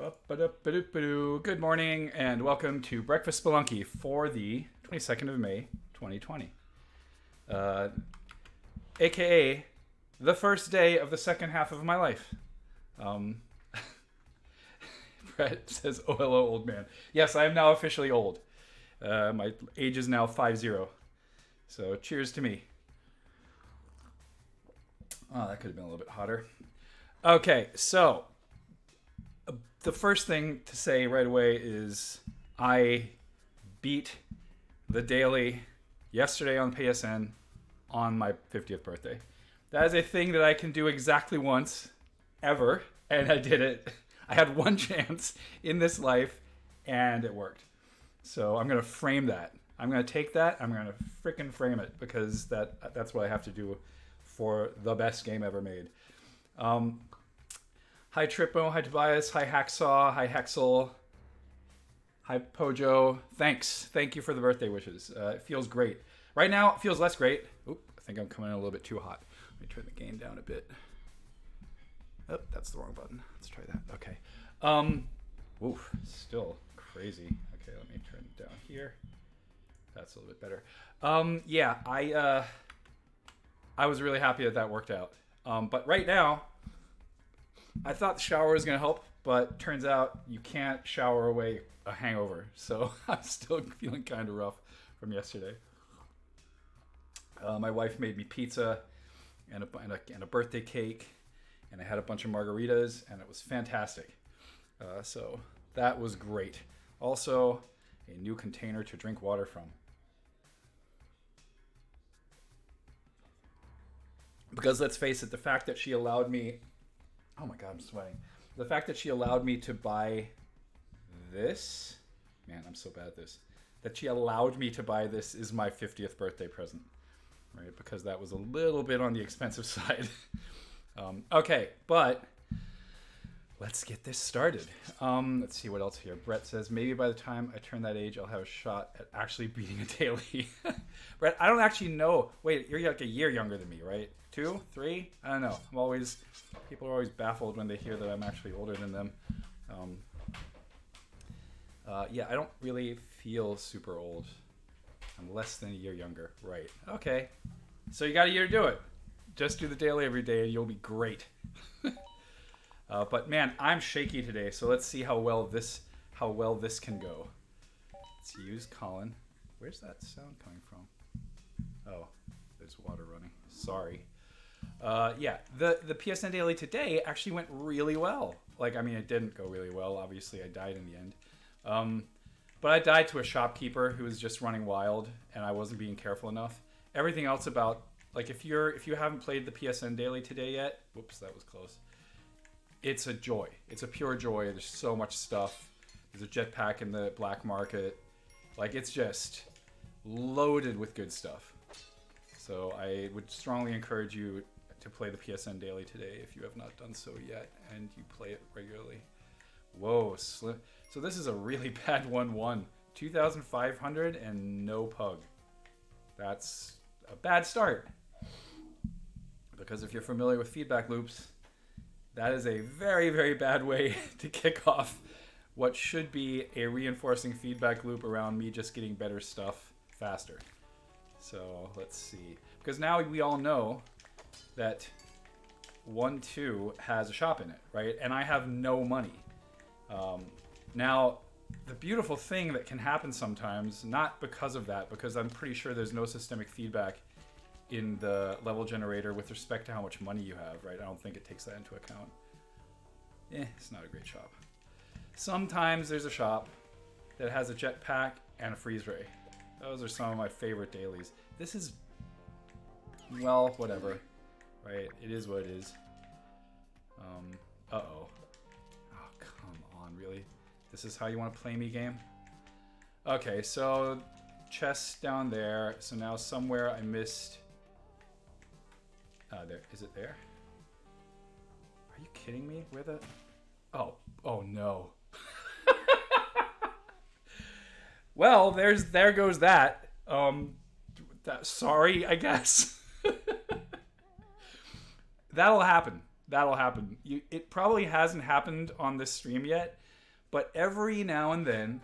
Good morning and welcome to Breakfast Spelunky for the 22nd of May, 2020. AKA the first day of the second half of my life. Um, Brett says, "Oh, hello, old man." Yes, I am now officially old. My age is now 50. So cheers to me. Oh, that could have been a little bit hotter. Okay, so the first thing to say right away is I beat the daily yesterday on PSN on my 50th birthday. That is a thing that I can do exactly once, ever, and I did it. I had one chance in this life, and it worked. So I'm going to frame that. I'm going to take that, I'm going to freaking frame it, because that's what I have to do for the best game ever made. Hi Trippo, hi Tobias, hi Hacksaw, hi Hexel, hi Pojo. Thank you for the birthday wishes. It feels great. Right now, it feels less great. Oop, I think I'm coming in a little bit too hot. Let me turn the gain down a bit. Oh, that's the wrong button. Let's try that. Okay. Oof, still crazy. Okay, let me turn it down here. That's a little bit better. Yeah, I was really happy that worked out. But right now, I thought the shower was going to help, but turns out you can't shower away a hangover. So I'm still feeling kind of rough from yesterday. My wife made me pizza and a birthday cake, and I had a bunch of margaritas, and it was fantastic. So that was great. Also, a new container to drink water from. Because let's face it, the fact that she allowed me... Oh my God, I'm sweating. The fact that she allowed me to buy this... Man, I'm so bad at this. That she allowed me to buy this is my 50th birthday present. Right? Because that was a little bit on the expensive side. Okay, but... Let's get this started. Let's see what else here. Brett says, maybe by the time I turn that age, I'll have a shot at actually beating a daily. Brett, I don't actually know. Wait, you're like a year younger than me, right? 2, 3? I don't know. People are always baffled when they hear that I'm actually older than them. Yeah, I don't really feel super old. I'm less than a year younger. Right. Okay. So you got a year to do it. Just do the daily every day and you'll be great. But man, I'm shaky today, so let's see how well this can go. Let's use Colin. Where's that sound coming from? Oh, there's water running. Sorry. Yeah, the PSN daily today actually went really well. Like, I mean, it didn't go really well. Obviously, I died in the end. But I died to a shopkeeper who was just running wild, and I wasn't being careful enough. Everything else about, like, if you haven't played the PSN daily today yet, whoops, that was close. It's a joy. It's a pure joy. There's so much stuff. There's a jetpack in the black market. Like, it's just loaded with good stuff. So I would strongly encourage you to play the PSN daily today if you have not done so yet and you play it regularly. Whoa, slim. So this is a really bad 1-1. 2,500 and no pug. That's a bad start. Because if you're familiar with feedback loops, that is a very, very bad way to kick off what should be a reinforcing feedback loop around me just getting better stuff faster. So let's see. Because now we all know that 1-2 has a shop in it, right? And I have no money. Now, the beautiful thing that can happen sometimes, not because of that, because I'm pretty sure there's no systemic feedback in the level generator with respect to how much money you have, right? I don't think it takes that into account. It's not a great shop. Sometimes there's a shop that has a jetpack and a freeze ray. Those are some of my favorite dailies. This is, well, whatever, right? It is what it is. Uh-oh. Oh, come on, really? This is how you want to play me, game? Okay, so chest down there. So now somewhere I missed... there. Is it there? Are you kidding me? Where the... Oh no. Well, there goes that. Sorry, I guess. That'll happen. It probably hasn't happened on this stream yet, But every now and then,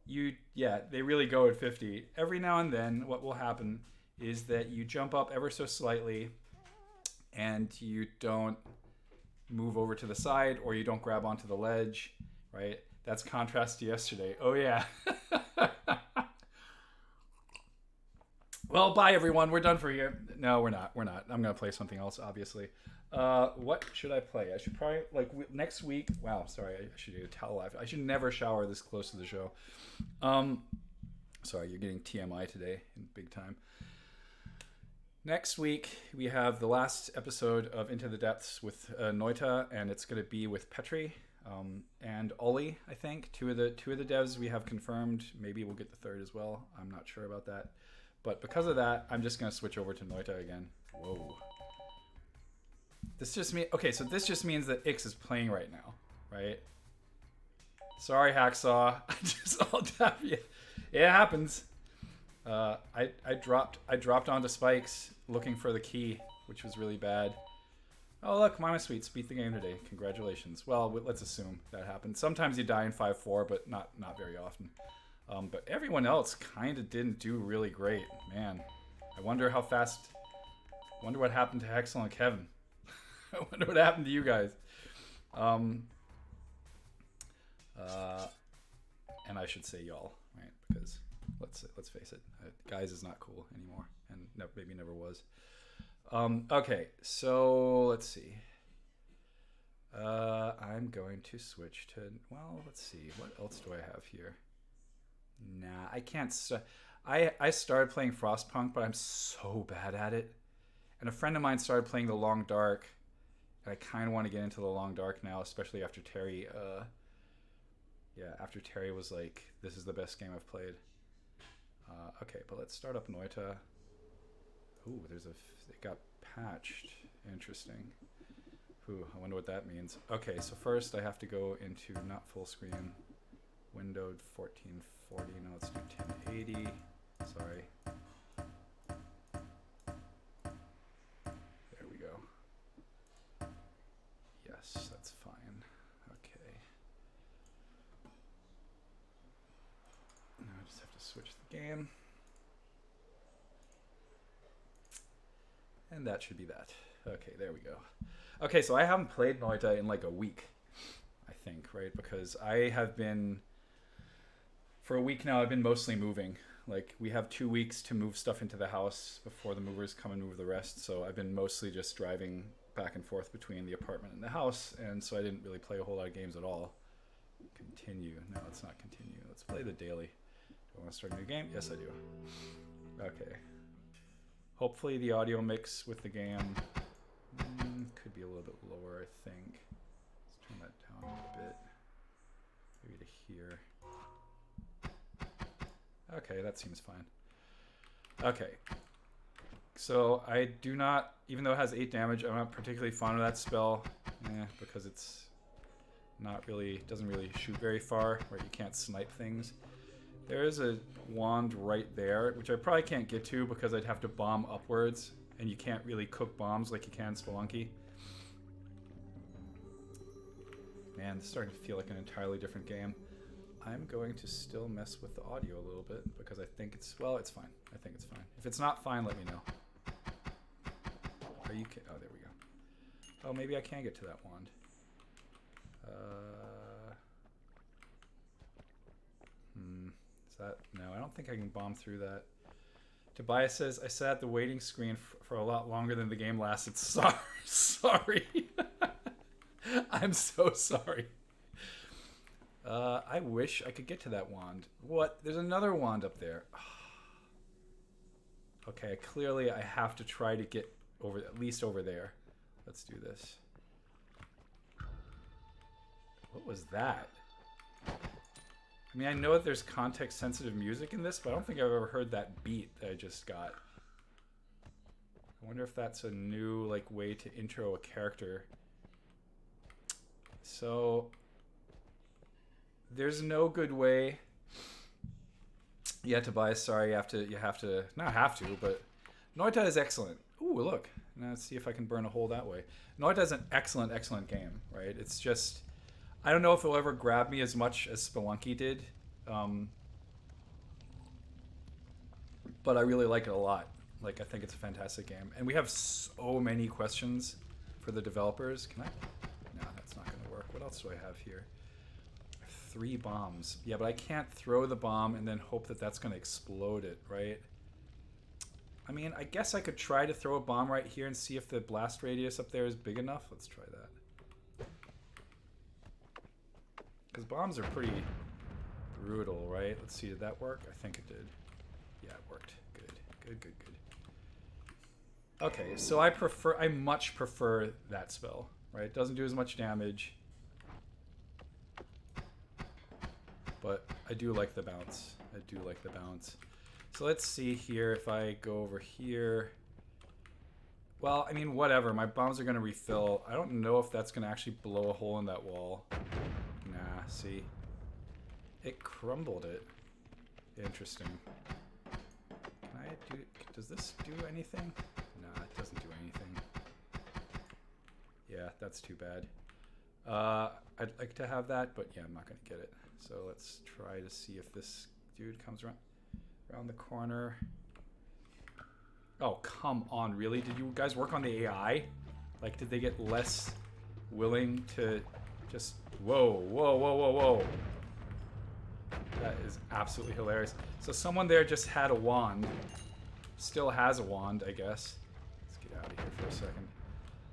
they really go at 50. Every now and then, what will happen is that you jump up ever so slightly, and you don't move over to the side, or you don't grab onto the ledge, right? That's contrast to yesterday. Oh yeah. Well, bye everyone. We're done for here. No, we're not. We're not. I'm gonna play something else, obviously. What should I play? I should probably next week. Wow, sorry. I should do a towel after. I should never shower this close to the show. Sorry, you're getting TMI today in big time. Next week we have the last episode of Into the Depths with Noita, and it's going to be with Petri and Ollie. I think two of the devs we have confirmed. Maybe we'll get the third as well. I'm not sure about that. But because of that, I'm just going to switch over to Noita again. Whoa. This just means that Ix is playing right now, right? Sorry, Hacksaw. I just all tap you. It happens. I dropped onto spikes looking for the key, which was really bad. Oh look, Mama Sweets beat the game today. Congratulations. Well, let's assume that happened. Sometimes you die in 5-4, but not very often. But everyone else kind of didn't do really great. Man, I wonder how fast... wonder what happened to Hexel and Kevin. I wonder what happened to you guys. And I should say y'all, right? Because let's face it, guys is not cool anymore, and maybe never was. Okay, so let's see. I'm going to switch to... well, let's see. What else do I have here? Nah, I can't... I started playing Frostpunk, but I'm so bad at it. And a friend of mine started playing The Long Dark. And I kind of want to get into The Long Dark now, especially after Terry... after Terry was like, this is the best game I've played. Okay, but let's start up Noita. Ooh, it got patched. Interesting. Ooh, I wonder what that means. Okay, so first I have to go into not full screen. Windowed 1440. Now let's do 1080. Sorry. There we go. Yes, that's fine. Okay. Now I just have to switch the game. And that should be that. Okay, there we go. Okay, so I haven't played Noita in like a week, I think, right? Because I have been... for a week now, I've been mostly moving. Like, we have 2 weeks to move stuff into the house before the movers come and move the rest. So I've been mostly just driving back and forth between the apartment and the house. And so I didn't really play a whole lot of games at all. Continue. No, let's not continue. Let's play the daily. Do I want to start a new game? Yes, I do. Okay. Hopefully the audio mix with the game could be a little bit lower, I think. Let's turn that down a bit. Maybe to here. Okay, that seems fine. Okay. So I do not, even though it has 8 damage, I'm not particularly fond of that spell. Because it's not really, doesn't really shoot very far, where you can't snipe things. There is a wand right there, which I probably can't get to because I'd have to bomb upwards, and you can't really cook bombs like you can in Spelunky. Man, this is starting to feel like an entirely different game. I'm going to still mess with the audio a little bit because I think it's... well, it's fine. I think it's fine. If it's not fine, let me know. Are you... oh, there we go. Oh, maybe I can get to that wand. Is that... no, I don't think I can bomb through that. Tobias says, I sat at the waiting screen for a lot longer than the game lasted. Sorry. I'm so sorry. I wish I could get to that wand. What? There's another wand up there. Okay, clearly I have to try to get over, at least over there. Let's do this. What was that? I mean, I know that there's context-sensitive music in this, but I don't think I've ever heard that beat that I just got. I wonder if that's a new, like, way to intro a character. So... there's no good way. Yeah, Tobias, sorry, you have to, not have to, but Noita is excellent. Ooh, look. Now let's see if I can burn a hole that way. Noita is an excellent game, right? It's just, I don't know if it'll ever grab me as much as Spelunky did, but I really like it a lot. Like, I think it's a fantastic game. And we have so many questions for the developers. Can I? No, that's not going to work. What else do I have here? 3 bombs. Yeah, but I can't throw the bomb and then hope that that's going to explode it, right? I mean, I guess I could try to throw a bomb right here and see if the blast radius up there is big enough. Let's try that. Because bombs are pretty brutal, right? Let's see, did that work? I think it did. Yeah, it worked. Good, good, good, good. Okay, so I much prefer that spell, right? It doesn't do as much damage. But I do like the bounce. I do like the bounce. So let's see here if I go over here. Well, I mean, whatever. My bombs are going to refill. I don't know if that's going to actually blow a hole in that wall. Nah, see? It crumbled it. Interesting. Can I do... Does this do anything? Nah, it doesn't do anything. Yeah, that's too bad. I'd like to have that, but yeah, I'm not going to get it. So let's try to see if this dude comes around the corner. Oh, come on, really? Did you guys work on the AI? Like, did they get less willing to just... Whoa, whoa, whoa, whoa, whoa. That is absolutely hilarious. So someone there just had a wand. Still has a wand, I guess. Let's get out of here for a second.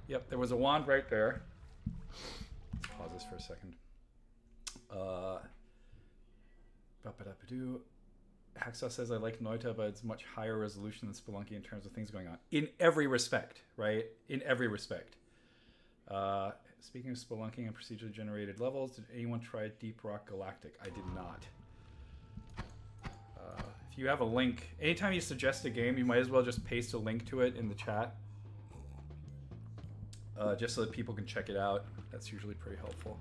Yep, there was a wand right there. Let's pause this for a second. Hacksaw says, I like Noita, but it's much higher resolution than Spelunky in terms of things going on. In every respect, right? In every respect. Speaking of Spelunking and procedurally generated levels, did anyone try Deep Rock Galactic? I did not. If you have a link, anytime you suggest a game, you might as well just paste a link to it in the chat. Just so that people can check it out. That's usually pretty helpful.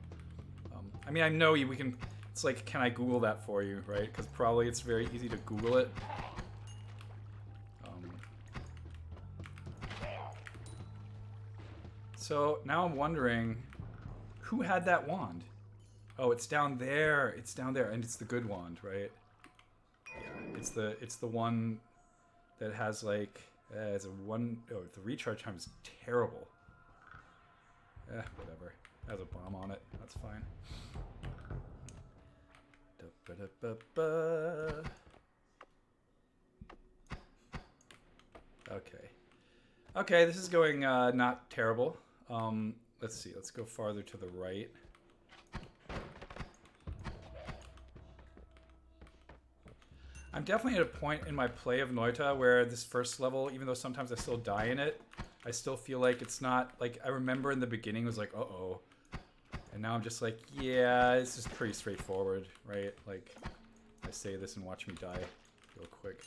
I mean, I know we can... It's like, can I Google that for you, right? Because probably it's very easy to Google it. So now I'm wondering, who had that wand? Oh, it's down there. It's down there, and it's the good wand, right? Yeah, it's the one that has like it's a one. Oh, the recharge time is terrible. Whatever. It has a bomb on it. That's fine. Okay. Okay, this is going not terrible. Let's see. Let's go farther to the right. I'm definitely at a point in my play of Noita where this first level, even though sometimes I still die in it, I still feel like it's not, like, I remember in the beginning it was like, uh-oh. And now I'm just like, yeah, this is pretty straightforward, right? Like, I say this and watch me die real quick.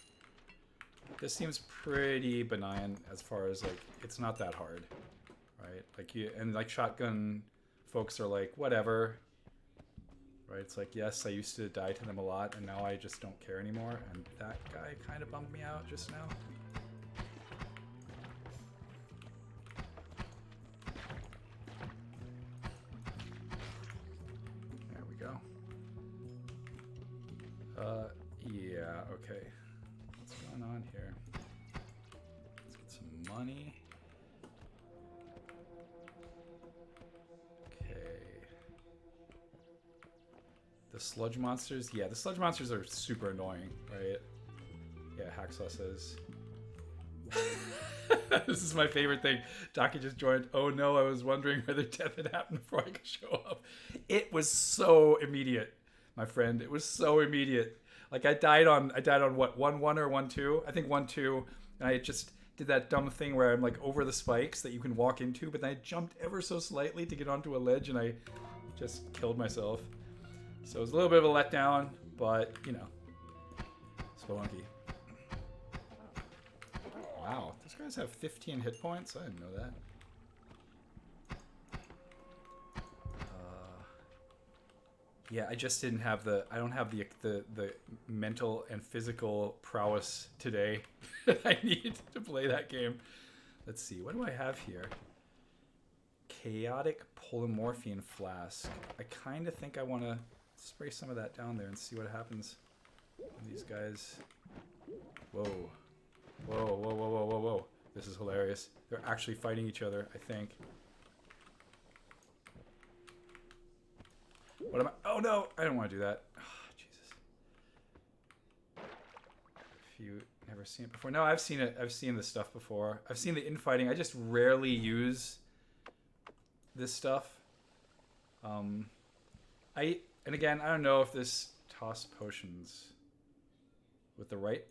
This seems pretty benign as far as, like, it's not that hard, right? Like, and, like, shotgun folks are like, whatever. Right, it's like, yes, I used to die to them a lot, and now I just don't care anymore. And that guy kind of bummed me out just now. There we go. Yeah, okay. What's going on here? Let's get some money. The sludge monsters? Yeah, the sludge monsters are super annoying, right? Yeah, Hacksaw says. This is my favorite thing. Docky just joined. Oh no, I was wondering whether death had happened before I could show up. It was so immediate, my friend. It was so immediate. Like, I died on what, 1-1 or 1-2? I think 1-2, and I just did that dumb thing where I'm like over the spikes that you can walk into, but then I jumped ever so slightly to get onto a ledge, and I just killed myself. So it was a little bit of a letdown, but, you know, Spelunky. Wow, these guys have 15 hit points? I didn't know that. Yeah, I just didn't have I don't have the mental and physical prowess today that I need to play that game. Let's see, what do I have here? chaotic polymorphine flask. I kind of think I want to spray some of that down there and see what happens. These guys. Whoa. Whoa, whoa, whoa, whoa, whoa, whoa. This is hilarious. They're actually fighting each other, I think. What am I? Oh no! I don't want to do that. Oh, Jesus. If you never seen it before. No, I've seen it. I've seen this stuff before. I've seen the infighting. I just rarely use this stuff. And again, I don't know if this toss potions with the right.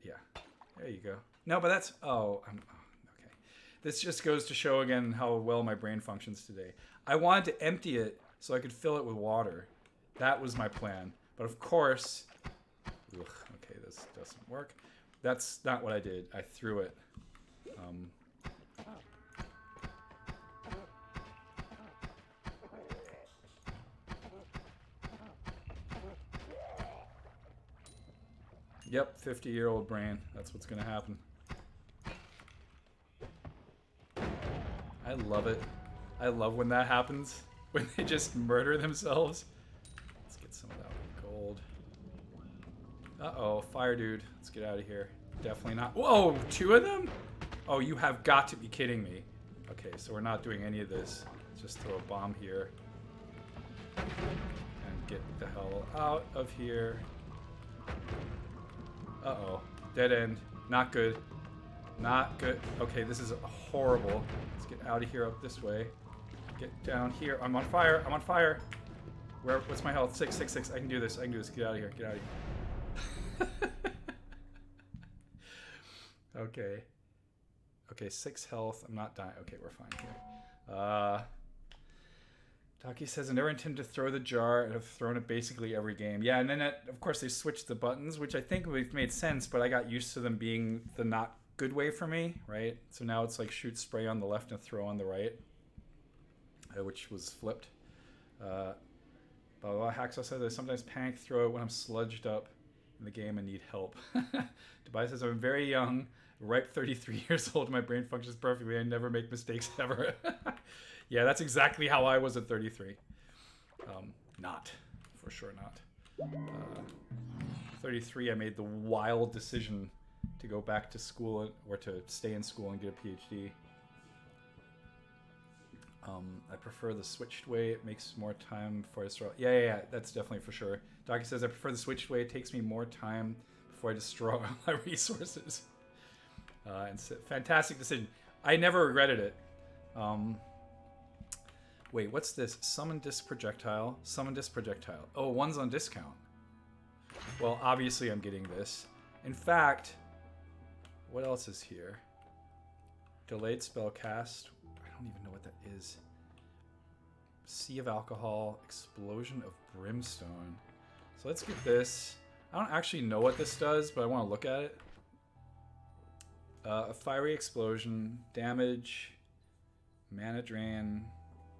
Yeah. There you go. No, but that's... okay. This just goes to show again how well my brain functions today. I wanted to empty it so I could fill it with water. That was my plan. But of course... okay, this doesn't work. That's not what I did. I threw it. Yep, 50-year-old brain. That's what's going to happen. I love it. I love when that happens. When they just murder themselves. Let's get some of that gold. Uh-oh, fire dude. Let's get out of here. Definitely not. Whoa, 2 of them? Oh, you have got to be kidding me. Okay, so we're not doing any of this. Let's just throw a bomb here. And get the hell out of here. Uh-oh. Dead end. Not good. Not good. Okay, this is horrible. Let's get out of here up this way. Get down here. I'm on fire. I'm on fire. What's my health? 6, 6, 6. I can do this. I can do this. Get out of here. Get out of here. Okay. Okay, 6 health. I'm not dying. Okay, we're fine here. Taki says, I never intend to throw the jar and have thrown it basically every game. Yeah, and then, of course, they switched the buttons, which I think would have made sense, but I got used to them being the not good way for me, right? So now it's like shoot spray on the left and throw on the right, which was flipped. Hacksaw says, I sometimes panic throw it when I'm sludged up in the game and need help. Tobias says, I'm very young, ripe 33 years old, my brain functions perfectly, I never make mistakes ever. Yeah, that's exactly how I was at 33. Not. For sure not. 33, I made the wild decision to go back to school, or to stay in school and get a PhD. I prefer the switched way. It makes more time before I destroy... Yeah, that's definitely for sure. Docky says, I prefer the switched way. It takes me more time before I destroy all my resources. Fantastic decision. I never regretted it. Wait, what's this? Summon disc projectile. Summon disc projectile. Oh, one's on discount. Well, obviously I'm getting this. In fact, what else is here? Delayed spell cast. I don't even know what that is. Sea of alcohol. Explosion of brimstone. So let's get this. I don't actually know what this does, but I want to look at it. A fiery explosion. Damage. Mana drain.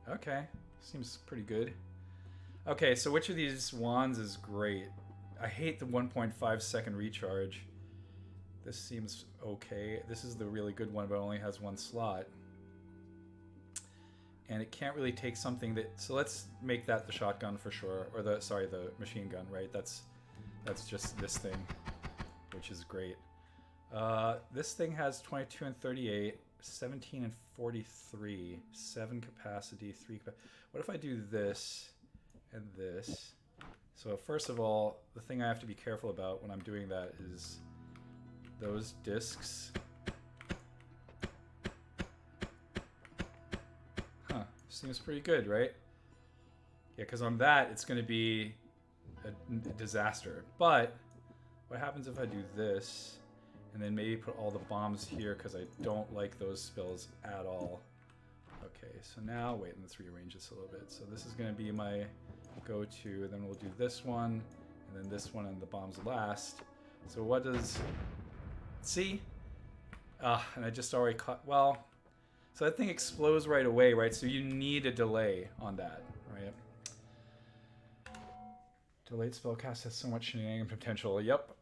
Okay, seems pretty good. Okay, so which of these wands is great? I hate the 1.5 second recharge. This seems okay. This is the really good one, but it only has 1 slot. And it can't really take something that... So let's make that the shotgun for sure. Or the machine gun, right? That's just this thing, which is great. This thing has 22 and 38. 17 and 43, 7 capacity, 3 capacity. What if I do this and this? So first of all, the thing I have to be careful about when I'm doing that is those discs. Huh, seems pretty good, right? Yeah, because on that, it's going to be a disaster. But what happens if I do this? And then maybe put all the bombs here because I don't like those spells at all. Okay, so now, wait, let's rearrange this a little bit. So this is going to be my go-to. Then we'll do this one, and then this one, and the bombs last. So what does... See? And I just already caught... Well, so that thing explodes right away, right? So you need a delay on that, right? Delayed spellcast has so much shenanigan potential. Yep.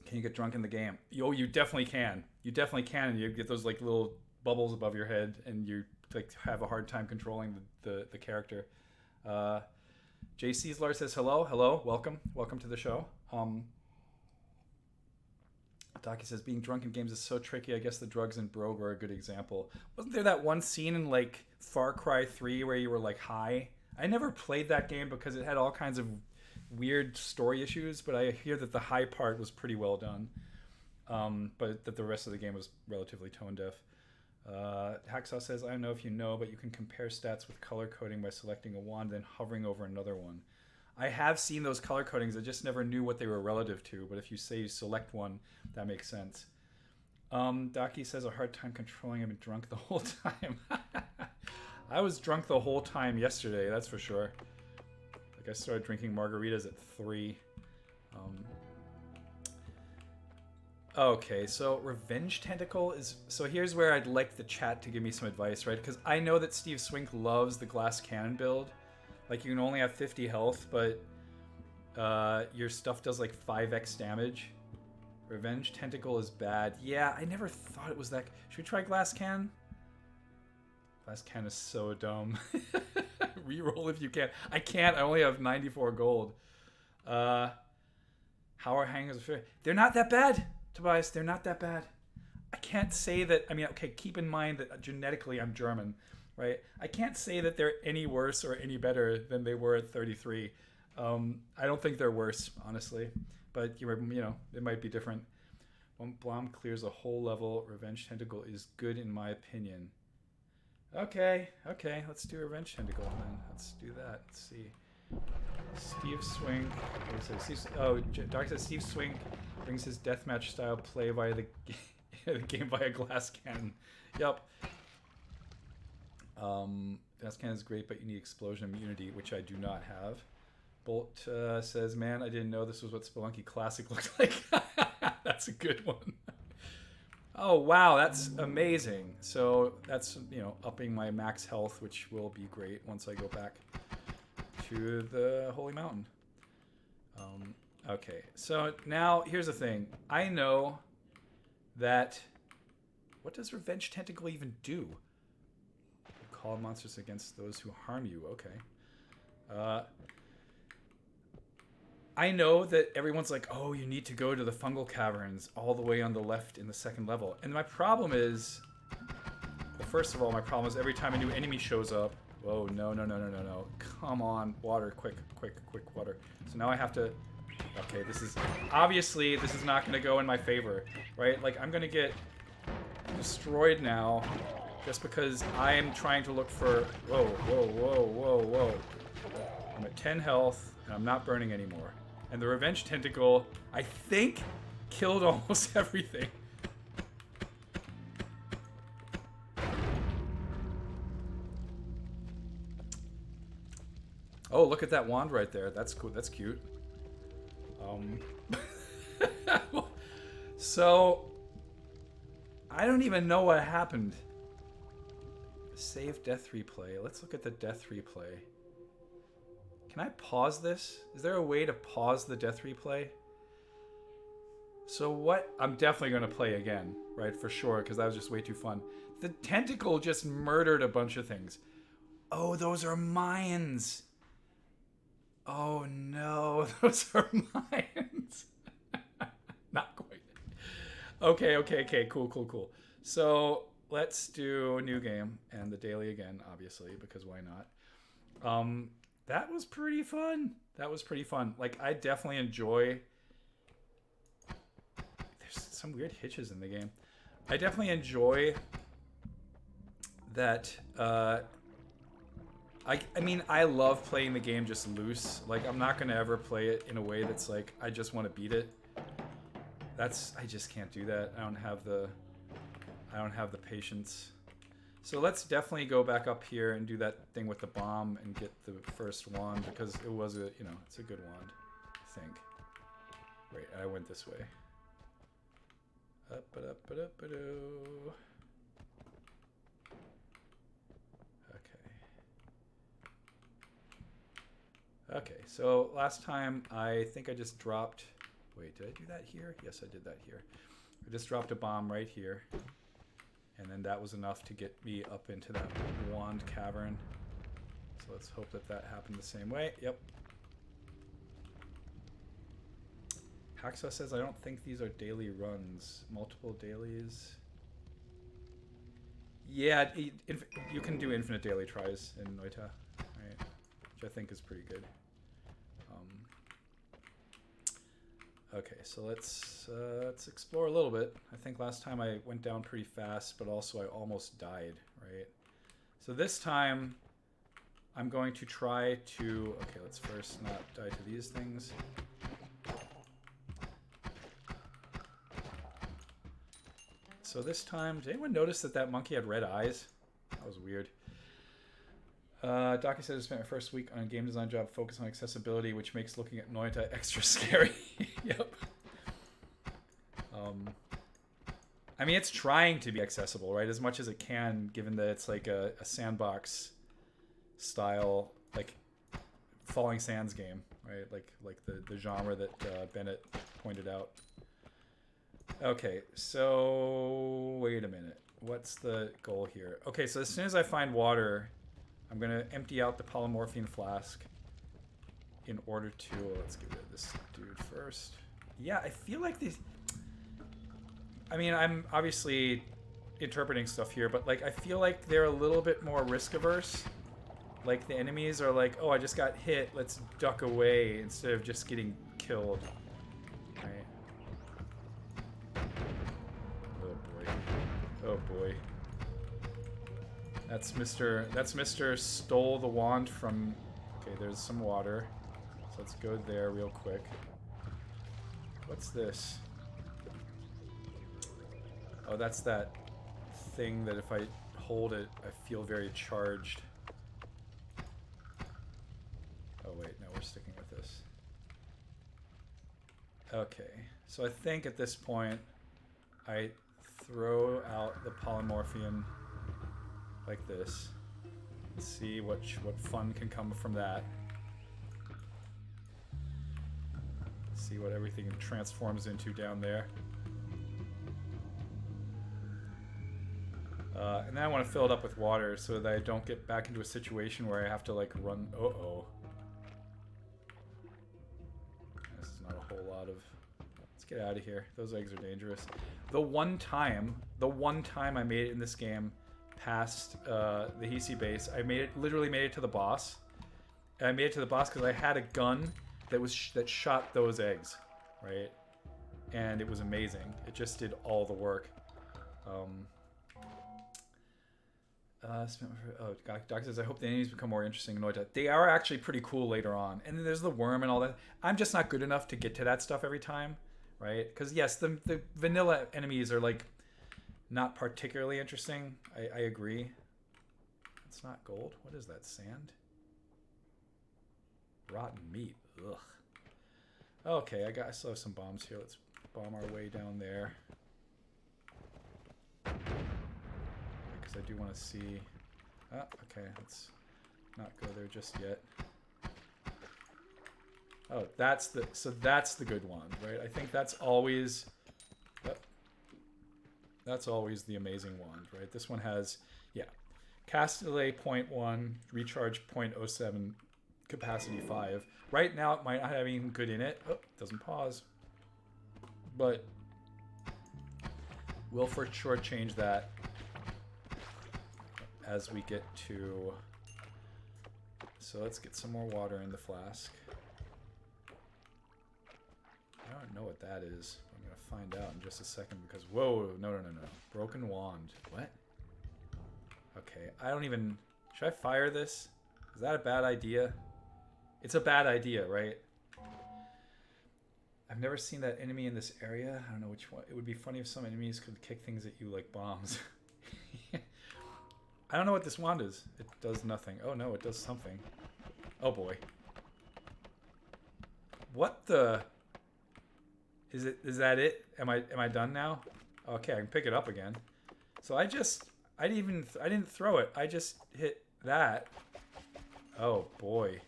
Can you get drunk in the game? Yo, you definitely can. You definitely can, and you get those like little bubbles above your head, and you like have a hard time controlling the character. JC's Lord says hello, welcome to the show. Docky says being drunk in games is so tricky. I guess the drugs in Brogue are a good example. Wasn't there that one scene in like Far Cry 3 where you were like high? I never played that game because it had all kinds of weird story issues, but I hear that the high part was pretty well done. But that the rest of the game was relatively tone deaf. Hacksaw says, I don't know if you know, but you can compare stats with color coding by selecting a wand and hovering over another one. I have seen those color codings. I just never knew what they were relative to. But if you say you select one, that makes sense. Docky says a hard time controlling. I've been drunk the whole time. I was drunk the whole time yesterday. That's for sure. Like I started drinking margaritas at 3. Okay, so Revenge Tentacle is... So here's where I'd like the chat to give me some advice, right? Because I know that Steve Swink loves the glass cannon build. Like, you can only have 50 health, but your stuff does like 5x damage. Revenge Tentacle is bad. Yeah, I never thought it was that... Should we try Glass Cannon? Glass Cannon is so dumb. Reroll if you can. I can't. I only have 94 gold. How are hangers? They're not that bad, Tobias. They're not that bad. I can't say that... I mean, okay, keep in mind that genetically I'm German. Right, I can't say that they're any worse or any better than they were at 33. I don't think they're worse, honestly, but you know, it might be different. One Blom clears a whole level. Revenge Tentacle is good in my opinion. Okay, let's do Revenge Tentacle then. Let's do that. Let's see. Steve Swink. Doc says Steve Swink brings his deathmatch style play via the game via glass cannon. Yep. Glass cannon is great, but you need explosion immunity, which I do not have. Bolt says, man, I didn't know this was what Spelunky Classic looked like. That's a good one. Oh, wow, that's amazing. So that's, upping my max health, which will be great once I go back to the Holy Mountain. Okay, so now here's the thing. I know that... What does Revenge Tentacle even do? Call monsters against those who harm you. Okay. I know that everyone's like, oh, you need to go to the fungal caverns all the way on the left in the second level. And my problem is... Well, first of all, my problem is every time a new enemy shows up... Whoa, no. Come on, water. Quick, water. So now I have to... Okay, this is... Obviously, this is not going to go in my favor, right? Like, I'm going to get destroyed now... Just because I am trying to look for... Whoa. I'm at 10 health, and I'm not burning anymore. And the Revenge Tentacle, I think, killed almost everything. Oh, look at that wand right there. That's cool. That's cute. So, I don't even know what happened. Save death replay. Let's look at the death replay. Can I pause this? Is there a way to pause the death replay? So what? I'm definitely going to play again, right? For sure, because that was just way too fun. The tentacle just murdered a bunch of things. Oh, those are mines. Oh no, those are mines. Not quite. Okay. Cool. So... Let's do a new game and the daily again, obviously, because why not? That was pretty fun. Like, I definitely enjoy... There's some weird hitches in the game. I definitely enjoy that... I mean, I love playing the game just loose. Like, I'm not going to ever play it in a way that's like, I just want to beat it. I just can't do that. I don't have the patience. So let's definitely go back up here and do that thing with the bomb and get the first wand, because it was it's a good wand, I think. Wait, I went this way. Okay, so last time I think I just dropped... Wait, did I do that here? Yes, I did that here. I just dropped a bomb right here. And then that was enough to get me up into that wand cavern. So let's hope that that happened the same way. Yep. Hacksaw says, I don't think these are daily runs. Multiple dailies. Yeah, you can do infinite daily tries in Noita, right? Which I think is pretty good. Okay, so let's explore a little bit. I think last time I went down pretty fast, but also I almost died, right? So this time I'm going to try to... Okay, let's first not die to these things. So this time, did anyone notice that that monkey had red eyes? That was weird. Docky says I spent my first week on a game design job focused on accessibility, which makes looking at Noita extra scary. Yep. I mean, it's trying to be accessible, right? As much as it can, given that it's like a sandbox style, like Falling Sands game, right? Like the genre that Bennett pointed out. Okay, so wait a minute. What's the goal here? Okay, so as soon as I find water, I'm gonna empty out the polymorphine flask in order to... Let's get rid of this dude first. Yeah, I feel like these... I mean, I'm obviously interpreting stuff here, but like I feel like they're a little bit more risk averse. Like the enemies are like, oh, I just got hit, let's duck away instead of just getting killed. Right. Oh boy. Oh boy. That's Mr. Stole the wand from... Okay, there's some water. So let's go there real quick. What's this? Oh, that's that thing that if I hold it, I feel very charged. Oh wait, no, we're sticking with this. Okay, so I think at this point, I throw out the polymorphium like this. Let's see what fun can come from that. See what everything transforms into down there. And then I want to fill it up with water so that I don't get back into a situation where I have to like run. Uh-oh. This is not a whole lot of... Let's get out of here. Those eggs are dangerous. The one time I made it in this game past the Hisi base, I literally made it to the boss. And I made it to the boss because I had a gun that shot those eggs, right? And it was amazing. It just did all the work. Doc says, I hope the enemies become more interesting in Noita. They are actually pretty cool later on. And then there's the worm and all that. I'm just not good enough to get to that stuff every time, right? Because yes, the vanilla enemies are like not particularly interesting. I agree. It's not gold. What is that? Sand? Rotten meat. Ugh. Okay, I still have some bombs here. Let's bomb our way down there. Because I do want to see... Ah, okay, let's not go there just yet. Oh, that's the good one, right? I think that's always... That's always the amazing wand, right? This one has, yeah, cast delay 0.1, recharge 0.07, capacity 5. Right now, it might not have anything good in it. Oh, doesn't pause. But we'll for sure change that as we get to... So let's get some more water in the flask. I don't know what that is. I'm going to find out in just a second because... Whoa, no. Broken wand. What? Okay, I don't even... Should I fire this? Is that a bad idea? It's a bad idea, right? I've never seen that enemy in this area. I don't know which one. It would be funny if some enemies could kick things at you like bombs. I don't know what this wand is. It does nothing. Oh no, it does something. Oh boy. What the... Is that it? Am I done now? Okay, I can pick it up again. So I didn't throw it. I just hit that. Oh boy.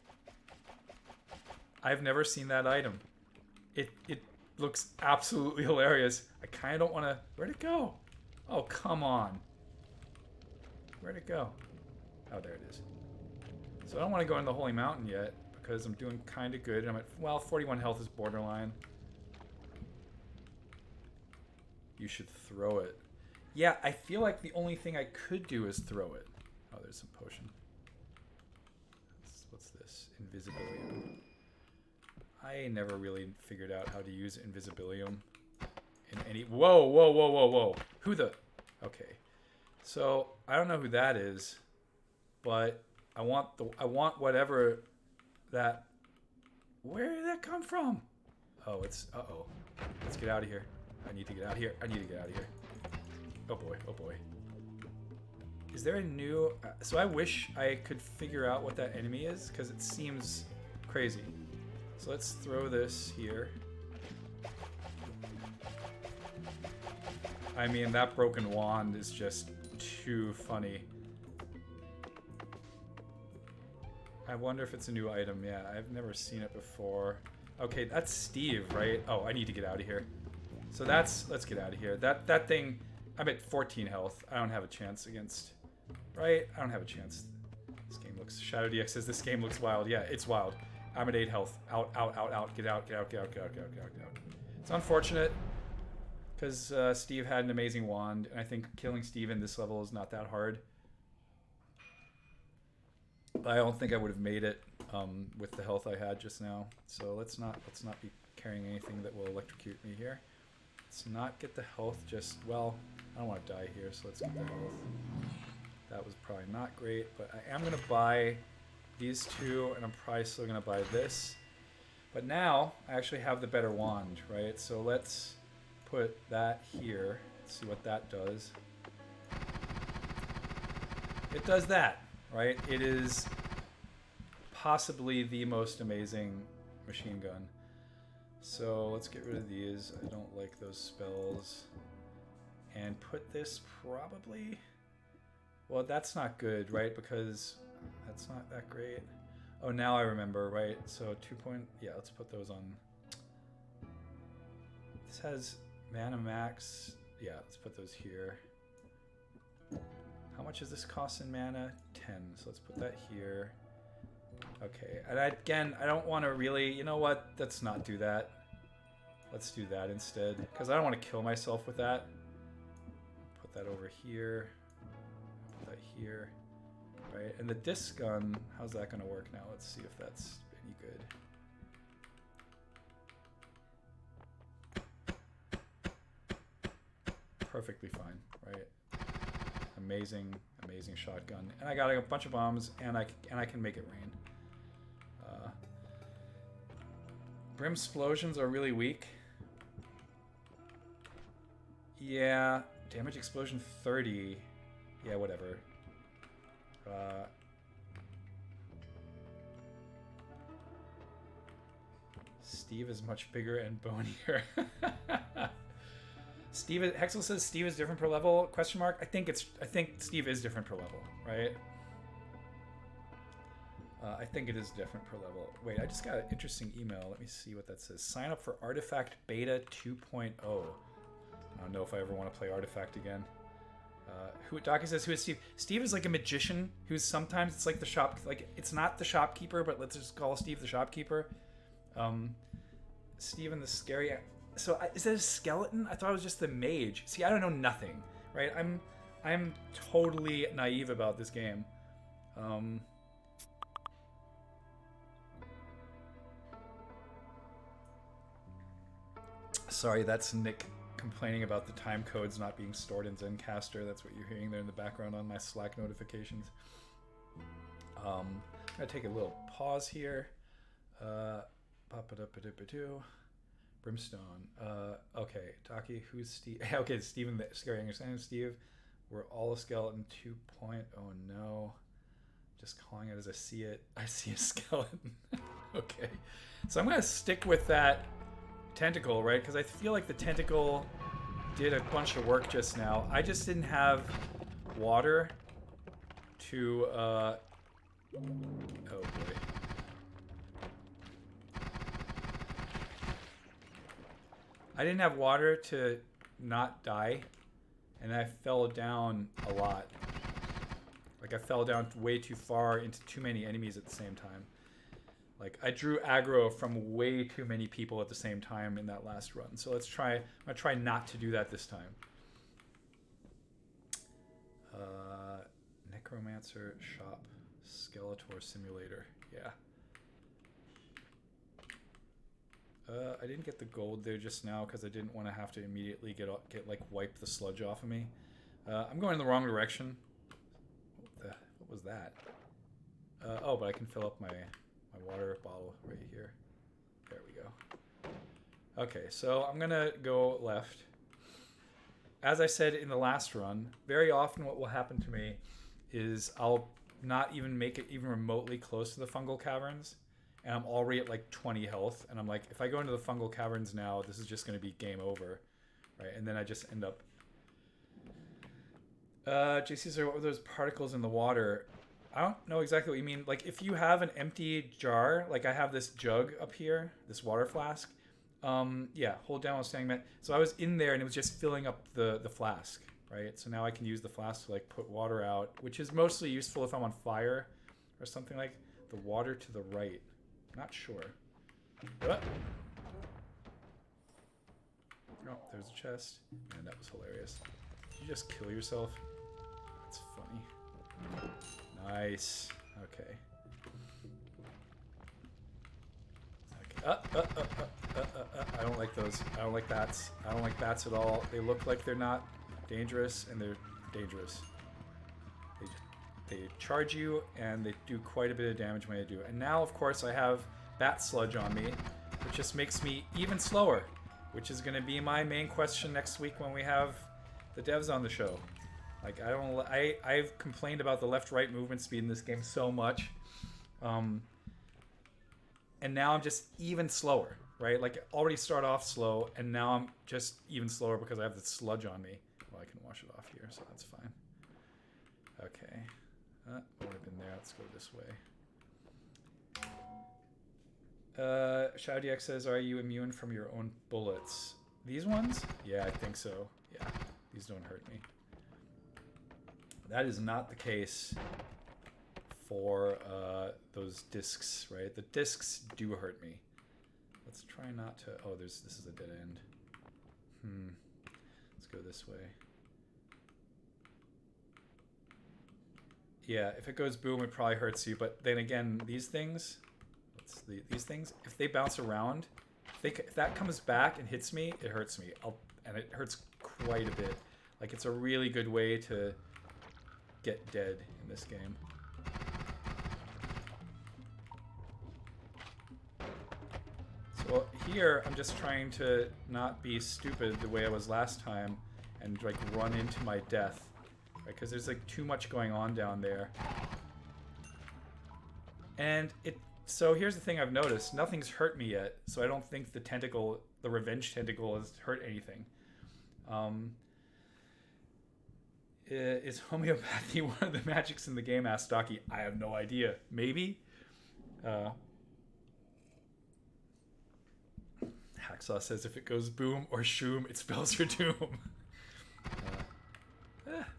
I've never seen that item. It looks absolutely hilarious. I kind of don't want to... Where'd it go? Oh, come on. Where'd it go? Oh, there it is. So I don't want to go in the Holy Mountain yet because I'm doing kind of good. I'm at, well, 41 health is borderline. You should throw it. Yeah, I feel like the only thing I could do is throw it. Oh, there's some potion. What's this? Invisibilium. I never really figured out how to use Invisibilium in any... Whoa, whoa, whoa, whoa, whoa. Who the... Okay. So, I don't know who that is, but I want whatever that... Where did that come from? Oh, it's... Uh-oh. Let's get out of here. I need to get out of here. I need to get out of here. Oh boy, oh boy. Is there a new... so I wish I could figure out what that enemy is, because it seems crazy. So let's throw this here. I mean, that broken wand is just too funny. I wonder if it's a new item. Yeah, I've never seen it before. Okay, that's Steve, right? Oh, I need to get out of here. So that's... Let's get out of here. That thing... I'm at 14 health. I don't have a chance against... Right? I don't have a chance. This game looks... Shadow DX says this game looks wild. Yeah, it's wild. I'm at 8 health. Out, out, out, out. Get out, get out, get out, get out, get out, get out, get out. It's unfortunate because Steve had an amazing wand, and I think killing Steve in this level is not that hard. But I don't think I would have made it with the health I had just now. So let's not be carrying anything that will electrocute me here. Let's not get the health just... Well, I don't want to die here, so let's get the health. That was probably not great, but I am going to buy these two, and I'm probably still going to buy this. But now, I actually have the better wand, right? So let's put that here. Let's see what that does. It does that, right? It is possibly the most amazing machine gun. So let's get rid of these. I don't like those spells. And put this probably... Well, that's not good, right? Because that's not that great. Oh, now I remember, right? So 2 point... Yeah, let's put those on. This has mana max. Yeah, let's put those here. How much does this cost in mana? 10. So let's put that here. Okay. And again, I don't want to really... You know what? Let's not do that. Let's do that instead. Because I don't want to kill myself with that. Put that over here. Put that here. Right? And the disc gun, how's that going to work now? Let's see if that's any good. Perfectly fine, right? Amazing, amazing shotgun. And I got a bunch of bombs, and I can make it rain. Brim explosions are really weak. Yeah, damage explosion 30. Yeah, whatever. Steve is much bigger and bonier. Steve, Hexel says Steve is different per level? Question mark. I think Steve is different per level, right? I think it is different per level. Wait, I just got an interesting email. Let me see what that says. Sign up for Artifact Beta 2.0. I don't know if I ever want to play Artifact again. Docky says, who is Steve? Steve is like a magician who's sometimes, it's like the shop, like it's not the shopkeeper, but let's just call Steve the shopkeeper. Steve and the scary... So is that a skeleton? I thought it was just the mage. See, I don't know nothing, right? I'm totally naive about this game. Sorry, that's Nick complaining about the time codes not being stored in Zencaster. That's what you're hearing there in the background on my Slack notifications. I'm gonna take a little pause here. Brimstone. Okay, Taki, who's Steve? Okay, Steven the Scary Understanding Steve. We're all a skeleton 2.0. Oh no. Just calling it as I see it. I see a skeleton. Okay. So I'm gonna stick with that tentacle, right? Because I feel like the tentacle did a bunch of work just now. I just didn't have water to oh boy. I didn't have water to not die, and I fell down a lot. Like I fell down way too far into too many enemies at the same time. Like I drew aggro from way too many people at the same time in that last run. So let's try. I'm gonna try not to do that this time. Necromancer shop, Skeletor simulator. Yeah. I didn't get the gold there just now because I didn't want to have to immediately get like wipe the sludge off of me. I'm going in the wrong direction. What was that? Oh, but I can fill up my water bottle right here. There we go. Okay, so I'm gonna go left. As I said in the last run, very often what will happen to me is I'll not even make it even remotely close to the fungal caverns, and I'm already at like 20 health, and I'm like, if I go into the fungal caverns now, this is just going to be game over, right? And then I just end up... JC said, what were those particles in the water? I don't know exactly what you mean. Like, if you have an empty jar, like I have this jug up here, this water flask, yeah, hold down while standing back. So I was in there, and it was just filling up the flask, right? So now I can use the flask to, like, put water out, which is mostly useful if I'm on fire or something like the water to the right. Not sure. What? Oh, there's a chest. Man, that was hilarious. Did you just kill yourself? That's funny. Nice. Okay. I don't like those. I don't like bats. I don't like bats at all. They look like they're not dangerous, and they're dangerous. They charge you, and they do quite a bit of damage when they do. And now, of course, I have bat sludge on me, which just makes me even slower, which is going to be my main question next week when we have the devs on the show. Like, I've complained about the left-right movement speed in this game so much, and now I'm just even slower, right? Like, I already start off slow, and now I'm just even slower because I have the sludge on me. Well, I can wash it off here, so that's fine. Okay. Would have been there. Let's go this way. ShadowDX says, are you immune from your own bullets? These ones? Yeah, I think so. Yeah, these don't hurt me. That is not the case for those discs, right? The discs do hurt me. Let's try not to... Oh, this is a dead end. Let's go this way. Yeah, if it goes boom, it probably hurts you. But then again, these things, these things, if they bounce around, if that comes back and hits me, it hurts me. And it hurts quite a bit. Like, it's a really good way to get dead in this game. So here, I'm just trying to not be stupid the way I was last time and, like, run into my death. Because there's like too much going on down there. And so here's the thing I've noticed. Nothing's hurt me yet. So I don't think the revenge tentacle has hurt anything. Is homeopathy one of the magics in the game? Asked Stocky. I have no idea. Maybe? Hacksaw says if it goes boom or shoom, it spells your doom.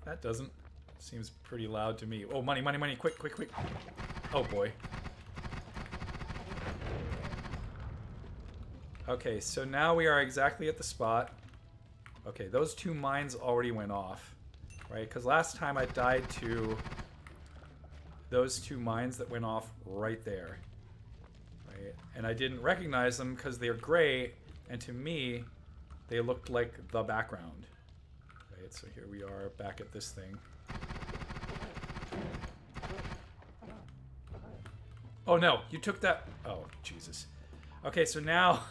That doesn't. Seems pretty loud to me. Oh, money, money, money. Quick, quick, quick. Oh, boy. Okay, so now we are exactly at the spot. Okay, those two mines already went off, right? Because last time I died to those two mines that went off right there, right? And I didn't recognize them because they're gray, and to me, they looked like the background. So here we are back at this thing. Oh no, you took that. Oh, Jesus. Okay, so now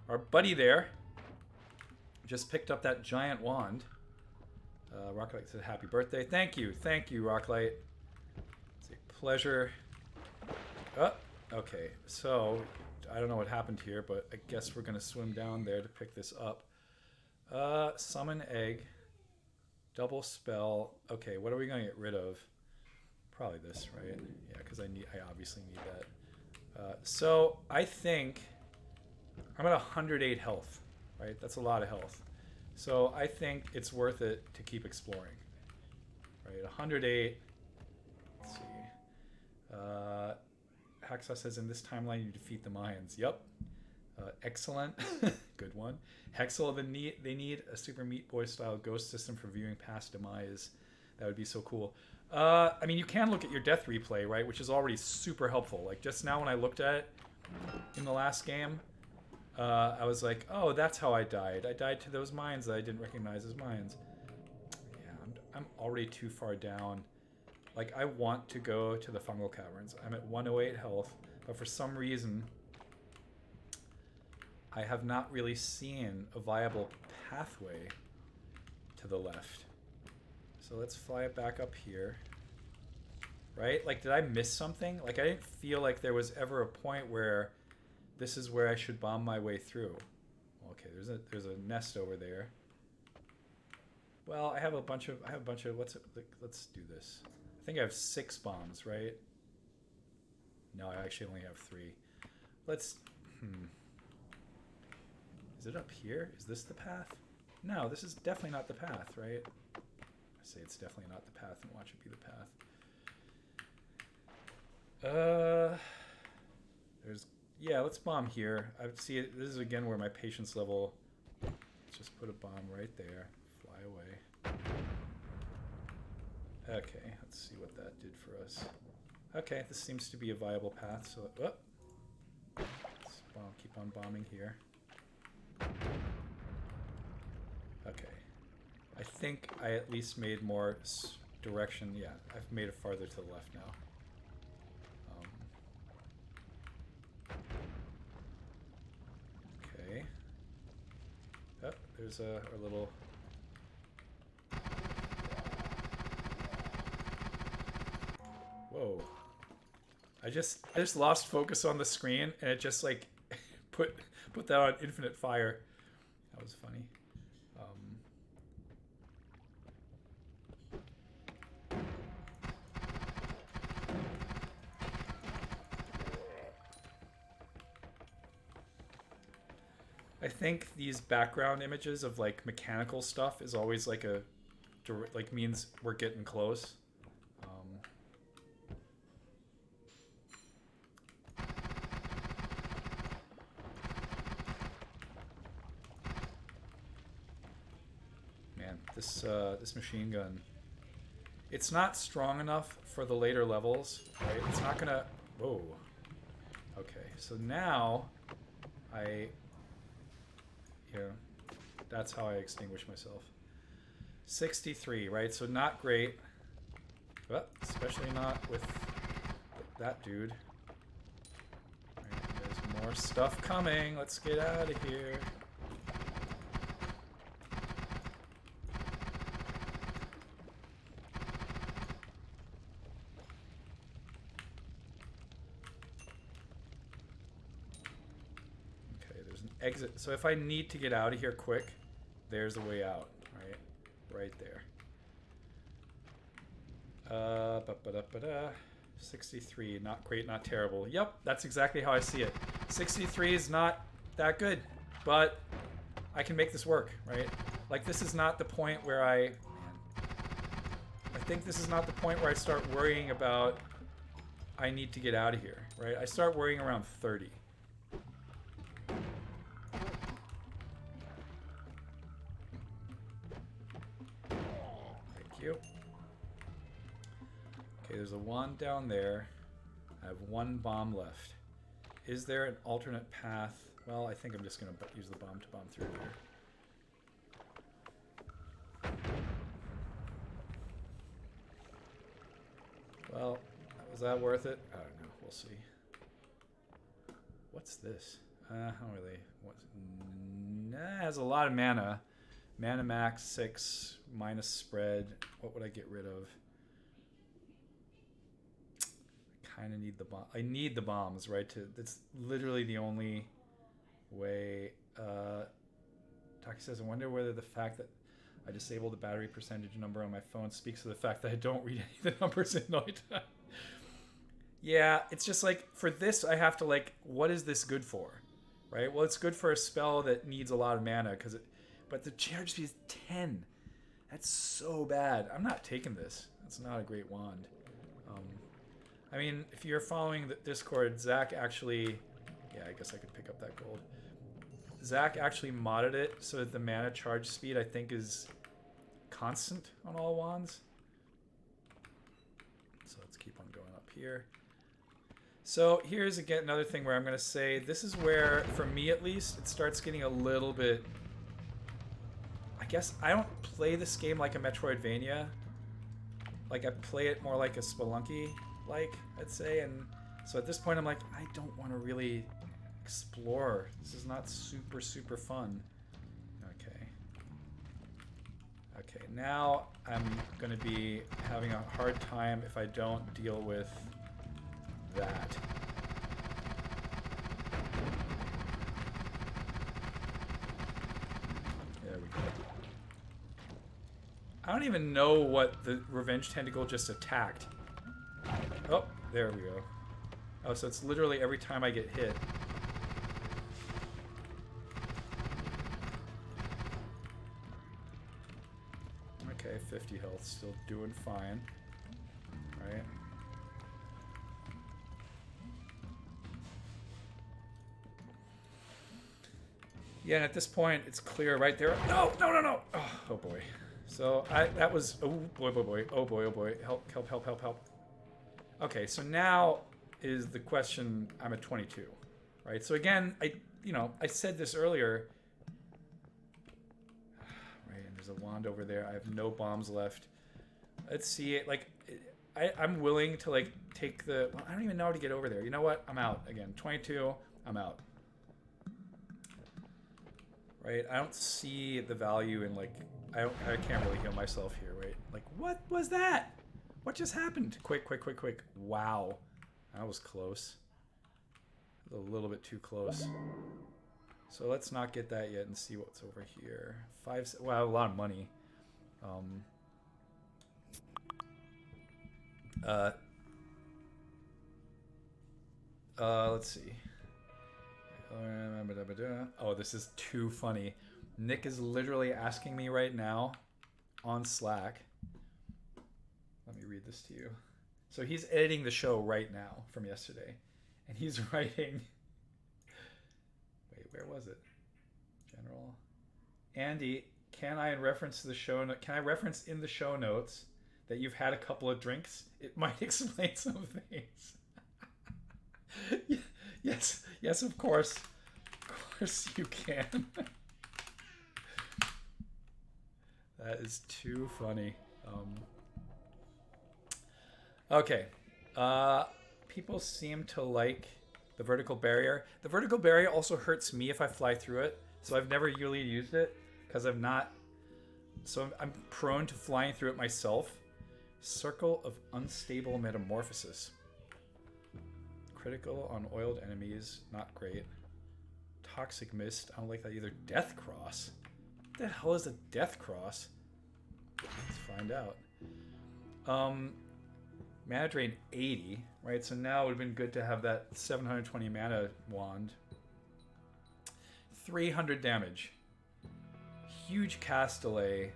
our buddy there just picked up that giant wand. Rocklight said happy birthday. Thank you, Rocklight. It's a pleasure. Oh, okay, so I don't know what happened here, but I guess we're going to swim down there to pick this up. Summon egg. Double spell. Okay, what are we going to get rid of? Probably this, right? Yeah, because I obviously need that. So I think I'm at 108 health, right? That's a lot of health. So I think it's worth it to keep exploring, right? 108. Hacksaw says, in this timeline you defeat the Mayans. Yep. Excellent. Good one. Hexel, they need a Super Meat Boy style ghost system for viewing past demise. That would be so cool. I mean, you can look at your death replay, right? Which is already super helpful. Like, just now when I looked at it in the last game, I was like, oh, that's how I died. I died to those mines that I didn't recognize as mines. Yeah, I'm already too far down. Like, I want to go to the fungal caverns. I'm at 108 health, but for some reason, I have not really seen a viable pathway to the left. So let's fly it back up here. Right? Like, did I miss something? Like, I didn't feel like there was ever a point where this is where I should bomb my way through. Okay, there's a nest over there. Well, I have a bunch of let's do this. I think I have 6 bombs, right? No, I actually only have 3. Let's Is it up here? Is this the path? No, this is definitely not the path, right? I say it's definitely not the path and watch it be the path. Yeah, let's bomb here. I see it. This is again where my patience level. Let's just put a bomb right there. Fly away. Okay, let's see what that did for us. Okay, this seems to be a viable path. So, let's keep on bombing here. Okay, I think I at least made more direction. Yeah, I've made it farther to the left now. Okay. Oh, there's our little... Whoa. I just lost focus on the screen and it just like put that on infinite fire. That was funny. I think these background images of like mechanical stuff is always like means we're getting close. Man, this machine gun, it's not strong enough for the later levels, right? It's not gonna... Whoa. Okay, so now that's how I extinguish myself. 63, right? So not great. But especially not with that dude. Right, there's more stuff coming. Let's get out of here. Exit. So if I need to get out of here quick, there's a way out, right there. 63, not great, not terrible. Yep, that's exactly how I see it. 63 is not that good, but I can make this work, right? Like, this is not the point where I think this is not the point where I start worrying about I need to get out of here, right? I start worrying around 30. Okay, there's a wand down there. I have 1 bomb left. Is there an alternate path? Well, I think I'm just going to use the bomb to bomb through here. Well, was that worth it? I don't know. We'll see. What's this? I don't really... It has a lot of mana. Mana max 6, minus spread. What would I get rid of? I kind of need the bomb. I need the bombs, right? It's literally the only way. Taki says, I wonder whether the fact that I disabled the battery percentage number on my phone speaks to the fact that I don't read any of the numbers in night. Yeah, it's just like, for this, I have to like, what is this good for? Right? Well, it's good for a spell that needs a lot of mana, but the charge speed is 10. That's so bad. I'm not taking this. That's not a great wand. I mean, if you're following the Discord, Zach actually... Yeah, I guess I could pick up that gold. Zach actually modded it so that the mana charge speed, I think, is constant on all wands. So let's keep on going up here. So here's, again, another thing where I'm going to say, this is where, for me at least, it starts getting a little bit... I guess I don't play this game like a Metroidvania. Like, I play it more like a Spelunky, I'd say. And so at this point, I'm like, I don't want to really explore. This is not super, super fun. Okay. Okay, now I'm going to be having a hard time if I don't deal with that. There we go. I don't even know what the Revenge Tentacle just attacked. Oh, there we go. Oh, so it's literally every time I get hit. Okay, 50 health, still doing fine. Right? Yeah, and at this point, it's clear right there. No, no, no, no! Oh boy. So, that was... Oh boy, boy, boy. Oh boy, oh boy. Help, help, help, help, help. Okay, so now is the question. I'm at 22, right? So again, I said this earlier. Right, and there's a wand over there. I have no bombs left. Let's see it. Like, I'm willing to take the... Well, I don't even know how to get over there. You know what? I'm out again. 22, I'm out. Right? I don't see the value in I can't really heal myself here, right? Like, what was that? What just happened? Quick, quick, quick, quick. Wow. That was close. A little bit too close. So let's not get that yet and see what's over here. Wow, a lot of money. Let's see. Oh, this is too funny. Nick is literally asking me right now on Slack. Let me read this to you. So he's editing the show right now from yesterday. And he's writing... Wait, where was it? General. Andy, can I reference in the show notes that you've had a couple of drinks? It might explain some things. Yes, yes, of course. Of course you can. That is too funny. Okay. People seem to like the vertical barrier. The vertical barrier also hurts me if I fly through it. So I've never really used it because I'm not... So I'm prone to flying through it myself. Circle of Unstable Metamorphosis. Critical on oiled enemies. Not great. Toxic Mist. I don't like that either. Death Cross. What the hell is a Death Cross? Let's find out. Mana drain 80, right? So now it would have been good to have that 720 mana wand. 300 damage. Huge cast delay.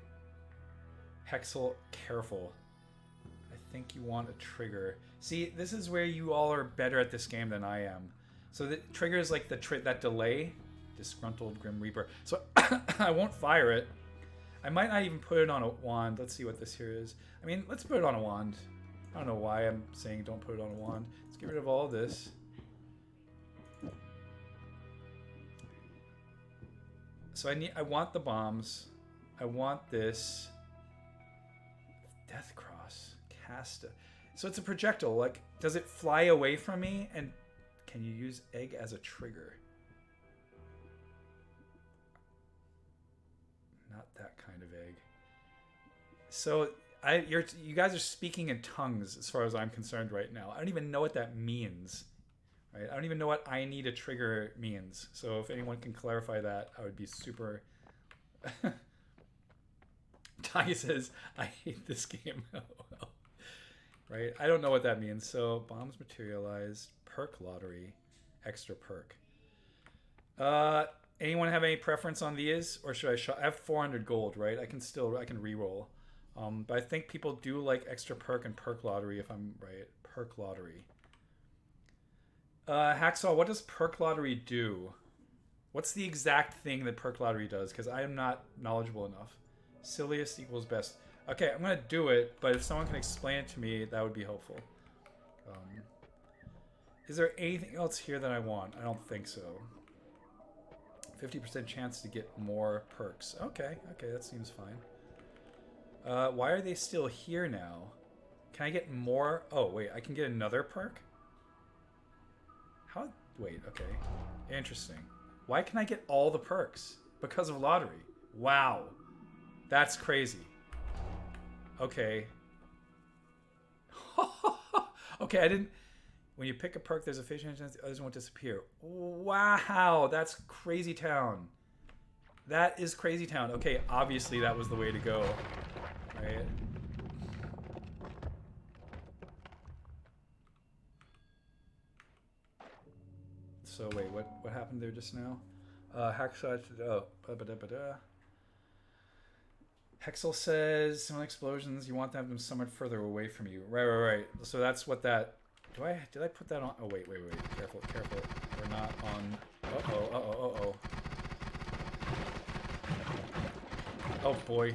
Hexel, careful. I think you want a trigger. See, this is where you all are better at this game than I am. So the trigger is like that delay. Disgruntled Grim Reaper. So I won't fire it. I might not even put it on a wand. Let's see what this here is. I mean, let's put it on a wand. I don't know why I'm saying don't put it on a wand. Let's get rid of all this. So I want the bombs. I want this. Death Cross. Casta. So it's a projectile. Like, does it fly away from me? And can you use egg as a trigger? Not that kind of egg. So you guys are speaking in tongues as far as I'm concerned right now. I don't even know what that means. Right? I don't even know what I need a trigger means. So if anyone can clarify that, I would be super... Ty says, I hate this game. Right? I don't know what that means. So bombs materialize, perk lottery, extra perk. Anyone have any preference on these, or should I have 400 gold, right? I can re-roll. But I think people do like extra perk and perk lottery if I'm right. perk lottery. Hacksaw, what does perk lottery do? What's the exact thing that perk lottery does? Because I am not knowledgeable enough. Silliest equals best. Okay, I'm going to do it, but if someone can explain it to me, that would be helpful. Is there anything else here that I want? I don't think so. 50% chance to get more perks. Okay, that seems fine. Why are they still here now? Can I get more? Oh, wait, I can get another perk? How? Wait, okay. Interesting. Why can I get all the perks? Because of lottery. Wow. That's crazy. Okay. Okay, I didn't... When you pick a perk, there's a 50% chance the others won't disappear. Wow, that's Crazy Town. That is Crazy Town. Okay, obviously that was the way to go. Right? So wait, what happened there just now? Hacksaw. Oh, Hexel says, "Some explosions. You want them somewhat further away from you." Right. So that's what that. Did I put that on? Oh wait. Careful. We're not on. Uh-oh. Oh boy.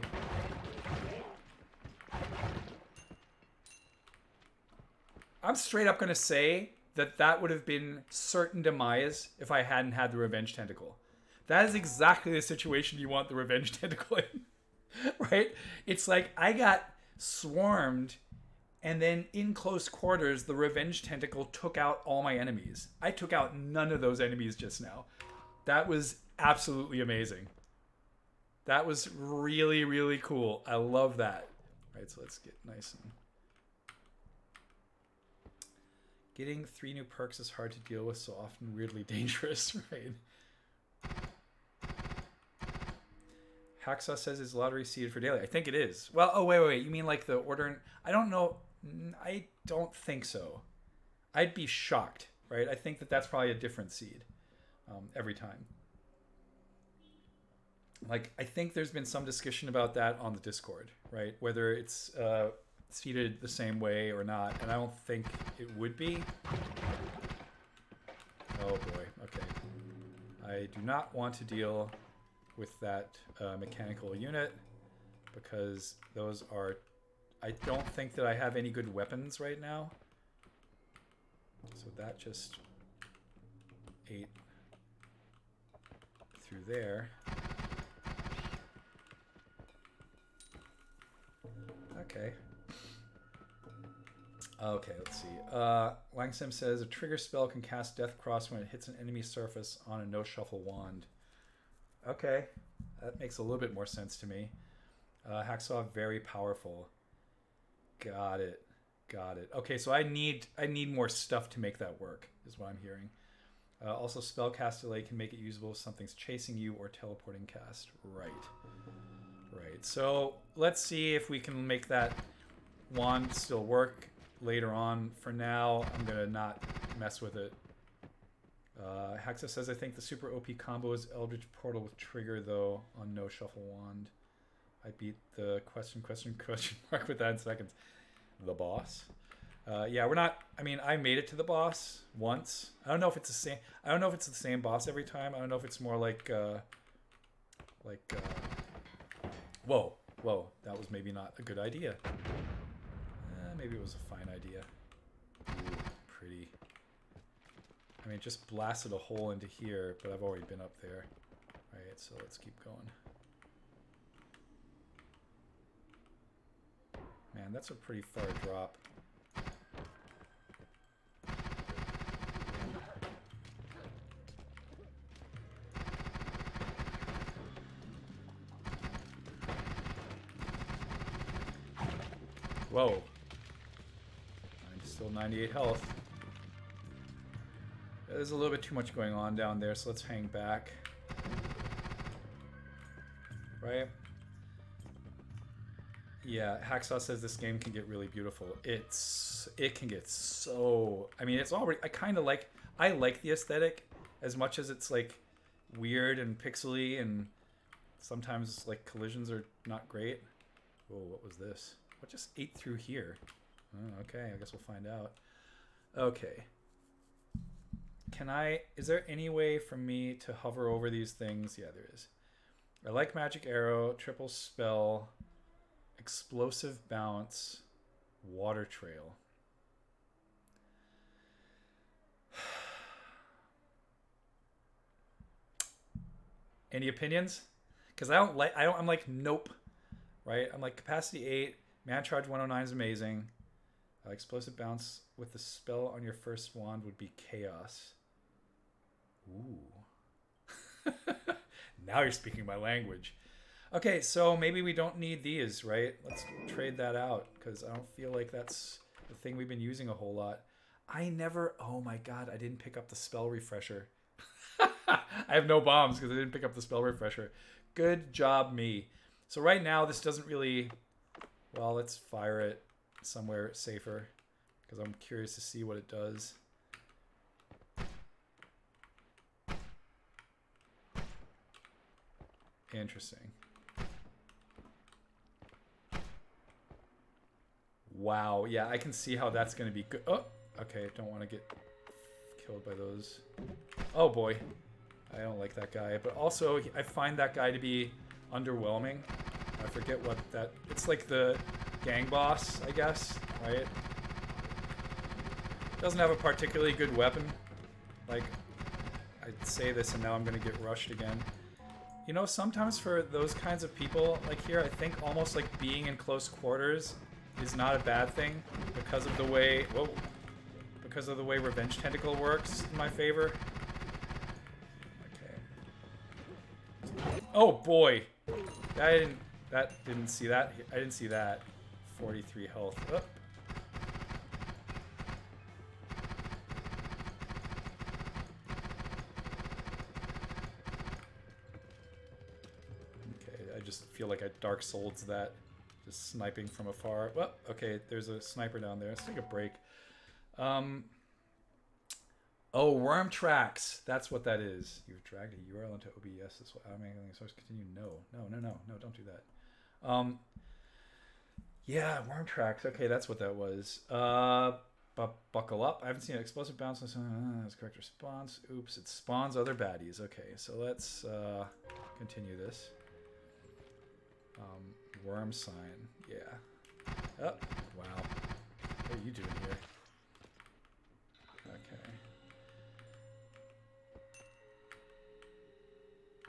I'm straight up gonna say that would have been certain demise if I hadn't had the Revenge Tentacle. That is exactly the situation you want the Revenge Tentacle in. Right? It's like I got swarmed, and then in close quarters, the Revenge Tentacle took out all my enemies. I took out none of those enemies just now. That was absolutely amazing. That was really, really cool. I love that. All right, so let's get nice and... Getting 3 new perks is hard to deal with, so often weirdly dangerous, right? Hacksaw says it's lottery seeded for daily. I think it is. Well, oh, wait. You mean like the order? I don't know. I don't think so. I'd be shocked, right? I think that's probably a different seed every time. Like, I think there's been some discussion about that on the Discord, right? Whether it's seeded the same way or not, and I don't think it would be. Oh boy, okay. I do not want to deal with that mechanical unit because those are... I don't think that I have any good weapons right now. So that just ate through there. Okay. Okay, let's see. Langsim says a trigger spell can cast Death Cross when it hits an enemy surface on a no-shuffle wand. Okay, that makes a little bit more sense to me. Hacksaw, very powerful. Got it. Okay, so I need more stuff to make that work, is what I'm hearing. Also, spellcast delay can make it usable if something's chasing you or teleporting cast. Right. So let's see if we can make that wand still work later on. For now, I'm gonna not mess with it. Haxa says, I think the super OP combo is Eldritch Portal with trigger, though, on no shuffle wand. I beat the question mark with that in seconds. The boss. Yeah, we're not... I mean, I made it to the boss once. I don't know if it's the same... I don't know if it's the same boss every time. I don't know if it's more like... Whoa. That was maybe not a good idea. Maybe it was a fine idea. Ooh, pretty. I mean, it just blasted a hole into here, but I've already been up there. Alright, so let's keep going. Man, that's a pretty far drop. Whoa. I'm still 98 health. There's a little bit too much going on down there, so let's hang back. Right? Yeah, Hacksaw says this game can get really beautiful. It can get so... I mean, it's already... I like the aesthetic as much as it's, like, weird and pixely, and sometimes, like, collisions are not great. Whoa, what was this? What just ate through here? Oh, okay, I guess we'll find out. Okay. Is there any way for me to hover over these things? Yeah, there is. I like magic arrow, triple spell, explosive bounce, water trail. Any opinions? Because I'm like, nope, right? I'm like, capacity 8, man charge 109 is amazing. Explosive bounce with the spell on your first wand would be chaos. Ooh. Now you're speaking my language. Okay, so maybe we don't need these, right? Let's trade that out because I don't feel like that's the thing we've been using a whole lot. Oh my god, I didn't pick up the spell refresher. I have no bombs because I didn't pick up the spell refresher. Good job, me. So right now, this doesn't really... Well, let's fire it somewhere safer because I'm curious to see what it does. Interesting. Wow. Yeah, I can see how that's going to be good. Oh, okay. Don't want to get killed by those. Oh, boy. I don't like that guy. But also, I find that guy to be underwhelming. I forget what that... It's like the gang boss, I guess, right? Doesn't have a particularly good weapon. Like, I'd say this and now I'm going to get rushed again. You know, sometimes for those kinds of people, like here, I think almost like being in close quarters is not a bad thing because of the way... Whoa. Because of the way Revenge Tentacle works in my favor. Okay. Oh, boy. That didn't see that. I didn't see that. 43 health. Oh. Okay, I just feel like I Dark Souls that. Just sniping from afar. Well, okay, there's a sniper down there. Let's take a break. Oh, worm tracks. That's what that is. You've dragged a URL into OBS. This way. I'm making source continue. No, don't do that. Yeah, worm tracks. Okay, that's what that was. Buckle up. I haven't seen an explosive bounce. That's correct response. Oops, it spawns other baddies. Okay, so let's continue this. Worm sign. Yeah. Oh, wow. What are you doing here? Okay.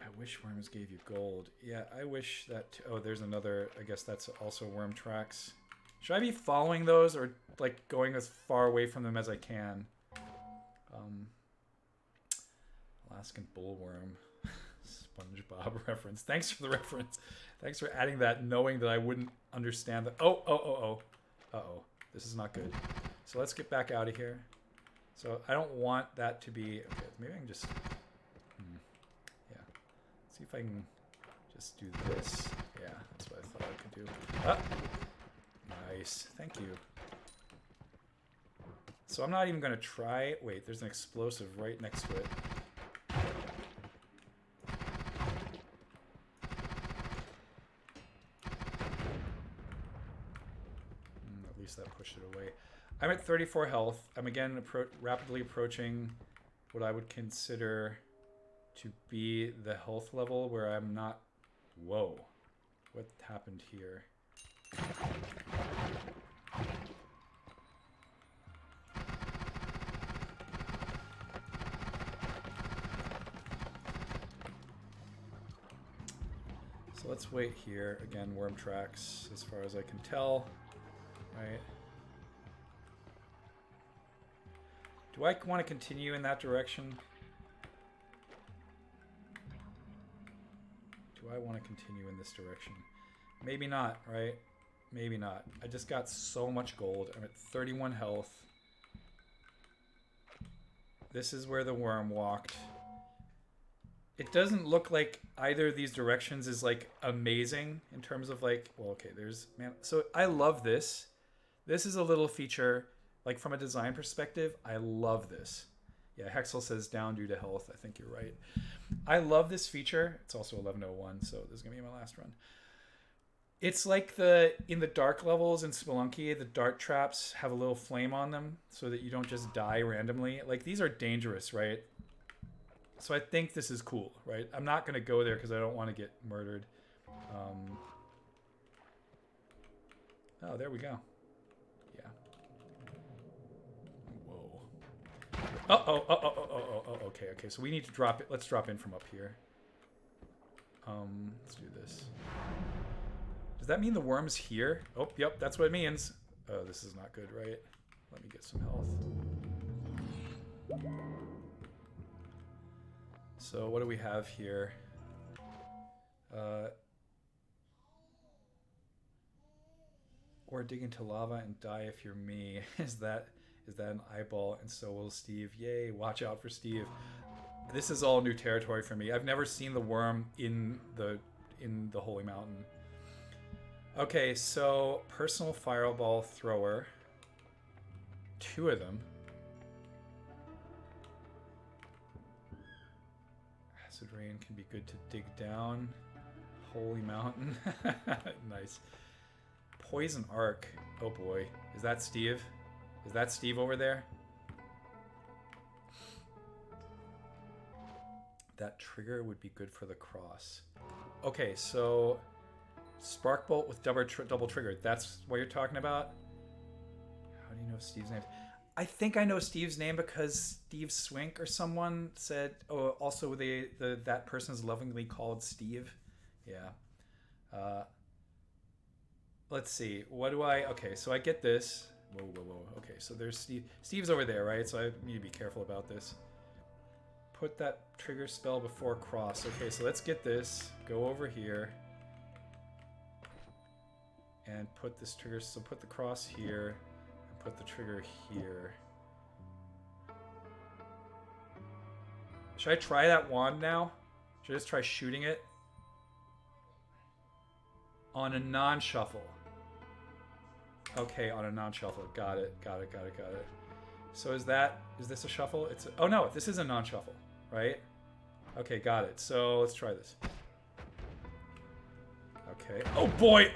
I wish worms gave you gold. Yeah, I wish that... Oh, there's another... I guess that's also worm tracks. Should I be following those or like going as far away from them as I can? Alaskan bullworm. SpongeBob reference. Thanks for the reference. Thanks for adding that, knowing that I wouldn't understand that. Oh. Uh-oh. This is not good. So let's get back out of here. So I don't want that to be... Okay, maybe I can just... Yeah. See if I can just do this. Yeah, that's what I thought I could do. Ah! Nice. Thank you. So I'm not even going to try... Wait, there's an explosive right next to it. At least that pushed it away. I'm at 34 health. I'm again rapidly approaching what I would consider to be the health level where I'm not... Whoa. What happened here? So let's wait here. Again, worm tracks as far as I can tell. Right. Do I want to continue in that direction? Do I want to continue in this direction? Maybe not, right? Maybe not. I just got so much gold. I'm at 31 health. This is where the worm walked. It doesn't look like either of these directions is like amazing in terms of like, well, okay, there's, man. So I love this. This is a little feature, like from a design perspective, I love this. Yeah, Hexel says down due to health. I think you're right. I love this feature. It's also 11:01, so this is going to be my last run. It's like in the dark levels in Spelunky, the dart traps have a little flame on them so that you don't just die randomly. Like these are dangerous, right? So I think this is cool, right? I'm not gonna go there because I don't want to get murdered. Oh, there we go. Yeah. Whoa. Okay. So we need to drop it. Let's drop in from up here. Let's do this. Does that mean the worm's here? Oh, yep, that's what it means. Oh, this is not good, right? Let me get some health. So what do we have here? Or dig into lava and die if you're me. Is that an eyeball? And so will Steve. Yay, watch out for Steve. This is all new territory for me. I've never seen the worm in the Holy Mountain. Okay, so personal fireball thrower. 2 of them. Acid rain can be good to dig down. Holy Mountain. Nice. Poison arc. Oh boy. Is that Steve? Is that Steve over there? That trigger would be good for the cross. Okay, so spark bolt with double trigger. That's what you're talking about? How do you know Steve's name? I think I know Steve's name because Steve Swink or someone said, oh, also that person's lovingly called Steve. Yeah. Let's see. What do I... Okay, so I get this. Whoa. Okay, so there's Steve. Steve's over there, right? So I need to be careful about this. Put that trigger spell before cross. Okay, so let's get this. Go over here. And put this trigger... So put the cross here. And put the trigger here. Should I try that wand now? Should I just try shooting it? On a non-shuffle. Okay, on a non-shuffle. Got it. So is this a shuffle? Oh no, this is a non-shuffle, right? Okay, got it. So let's try this. Okay. Oh boy!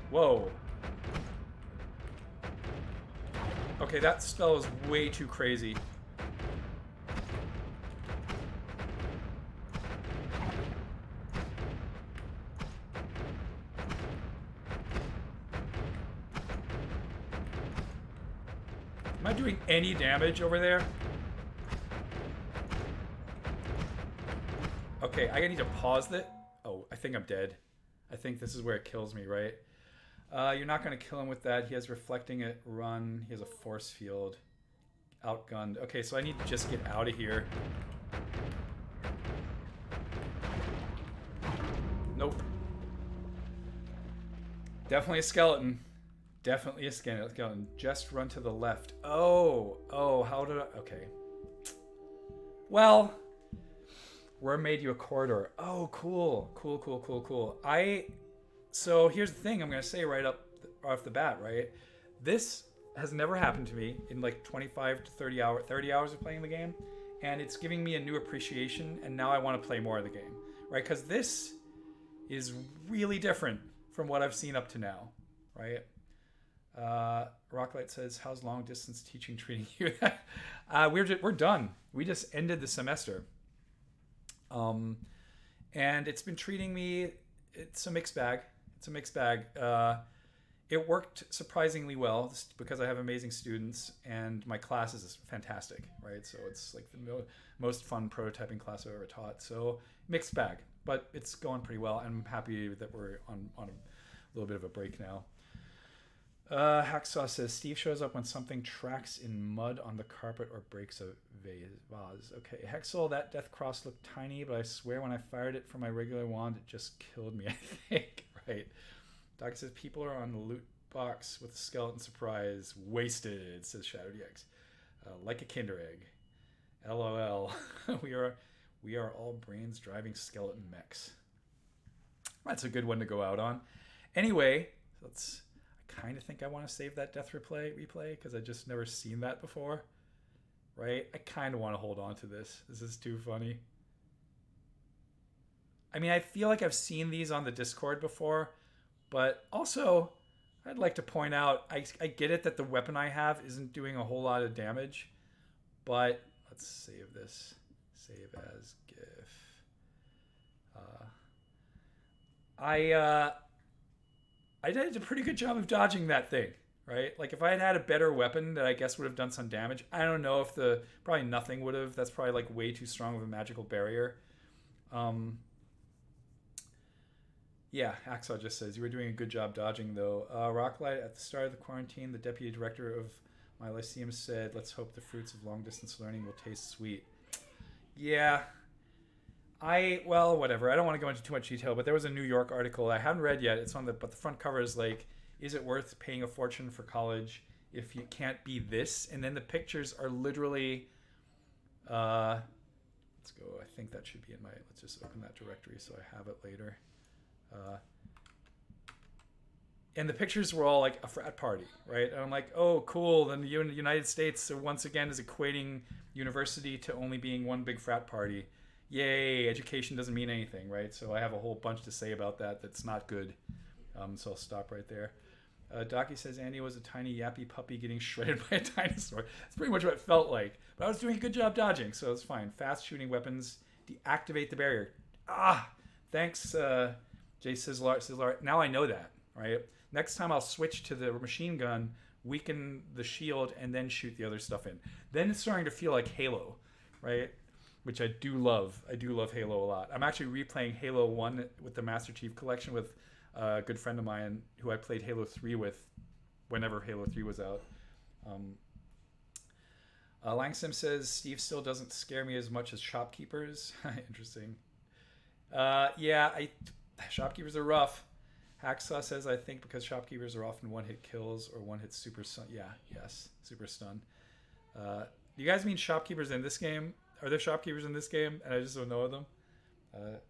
Whoa. Okay, that spell is way too crazy. Am I doing any damage over there? Okay, I need to pause it. Oh, I think I'm dead. I think this is where it kills me, right? You're not going to kill him with that. He has reflecting it, run. He has a force field. Outgunned. Okay, so I need to just get out of here. Nope. Definitely a skeleton. Definitely a skeleton. Just run to the left. Oh, how did I... Okay. Well, worm made you a corridor. Oh, cool. So here's the thing I'm going to say right off the bat, right? This has never happened to me in like 25 to 30 hours of playing the game. And it's giving me a new appreciation. And now I want to play more of the game, right? Because this is really different from what I've seen up to now, right? Rocklight says, how's long distance teaching treating you? We're done. We just ended the semester. And it's been treating me, it's a mixed bag. It worked surprisingly well because I have amazing students and my class is fantastic, right? So it's like the most fun prototyping class I've ever taught. So mixed bag, but it's going pretty well. I'm happy that we're on a little bit of a break now. Hacksaw says, Steve shows up when something tracks in mud on the carpet or breaks a vase. Okay, Hexel, that death cross looked tiny, but I swear when I fired it from my regular wand, it just killed me, I think. Right. Doc says, people are on the loot box with a skeleton surprise. Wasted, says Shadowed EX. Like a Kinder Egg. LOL. we are all brains driving skeleton mechs. That's a good one to go out on. Anyway, I kind of think I want to save that death replay because I just never seen that before, right? I kind of want to hold on to this. This is too funny. I mean, I feel like I've seen these on the Discord before, but also I'd like to point out I get it that the weapon I have isn't doing a whole lot of damage, but let's save this. Save as GIF. I I did a pretty good job of dodging that thing, right? Like if I had had a better weapon that I guess would have done some damage. I don't know if probably nothing would have. That's probably like way too strong of a magical barrier. Yeah, Axel just says you were doing a good job dodging though. Rocklight at the start of the quarantine, the deputy director of my lyceum said, "Let's hope the fruits of long distance learning will taste sweet." Yeah, well, whatever. I don't want to go into too much detail, but there was a New York article I haven't read yet. It's on but the front cover is like, is it worth paying a fortune for college if you can't be this? And then the pictures are literally, let's go. I think that should be in let's just open that directory so I have it later. And the pictures were all like a frat party, right? And I'm like, oh, cool. Then the United States once again is equating university to only being one big frat party. Yay, education doesn't mean anything, right? So I have a whole bunch to say about that that's not good. So I'll stop right there. Docky says Andy was a tiny yappy puppy getting shredded by a dinosaur. That's pretty much what it felt like. But I was doing a good job dodging, so it's fine. Fast shooting weapons deactivate the barrier. Thanks, Jay Sizzler. Now I know that, right? Next time I'll switch to the machine gun, weaken the shield, and then shoot the other stuff in. Then it's starting to feel like Halo, right? Which I do love. I do love Halo a lot. I'm actually replaying Halo 1 with the Master Chief Collection with a good friend of mine who I played Halo 3 with whenever Halo 3 was out. Langsam says, Steve still doesn't scare me as much as shopkeepers. Interesting. Shopkeepers are rough. Hacksaw says, I think because shopkeepers are often one-hit kills or one-hit super stun. Super stun. Do you guys mean shopkeepers in this game? Are there shopkeepers in this game and I just don't know them?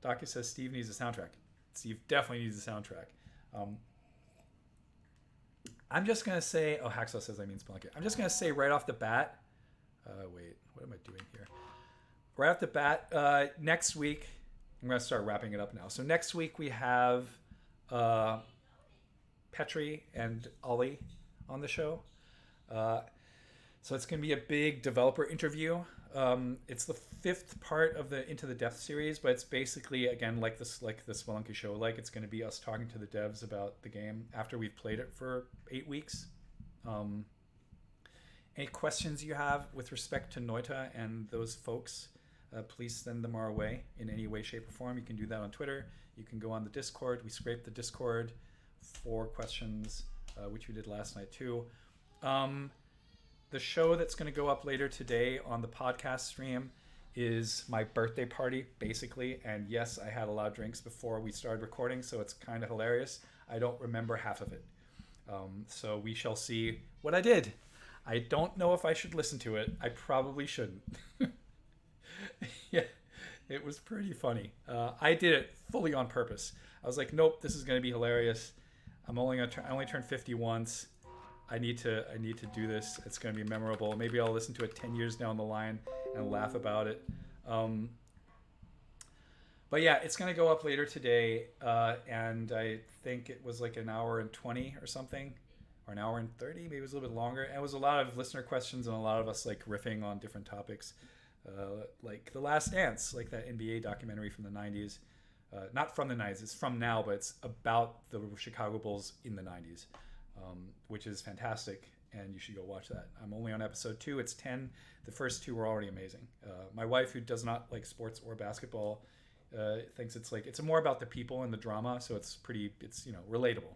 Docky says Steve needs a soundtrack. Steve definitely needs a soundtrack. I'm just going to say... Oh, Hacksaw says I mean Spelunky. I'm just going to say right off the bat... wait, what am I doing here? Right off the bat, next week... I'm going to start wrapping it up now. So next week we have Petri and Ollie on the show. So it's going to be a big developer interview. It's the 5th part of the Into the Depth series, but it's basically, again, like the Spelunky show. Like it's going to be us talking to the devs about the game after we've played it for 8 weeks. Any questions you have with respect to Noita and those folks, please send them our way in any way, shape, or form. You can do that on Twitter. You can go on the Discord. We scraped the Discord for questions, which we did last night too. The show that's going to go up later today on the podcast stream is my birthday party, basically. And yes, I had a lot of drinks before we started recording, so it's kind of hilarious. I don't remember half of it. So we shall see what I did. I don't know if I should listen to it. I probably shouldn't. Yeah, it was pretty funny. I did it fully on purpose. I was like, nope, this is going to be hilarious. I only turned 50 once. I need to do this. It's going to be memorable. Maybe I'll listen to it 10 years down the line and laugh about it. But yeah, it's going to go up later today. And I think it was like an hour and 20 or something, or an hour and 30. Maybe it was a little bit longer. And it was a lot of listener questions and a lot of us like riffing on different topics. Like The Last Dance, like that NBA documentary from the 90s. Not from the 90s, it's from now, but it's about the Chicago Bulls in the 90s. Which is fantastic, and you should go watch that. I'm only on episode 2. It's 10. The first 2 were already amazing. My wife, who does not like sports or basketball, thinks it's more about the people and the drama, so it's relatable.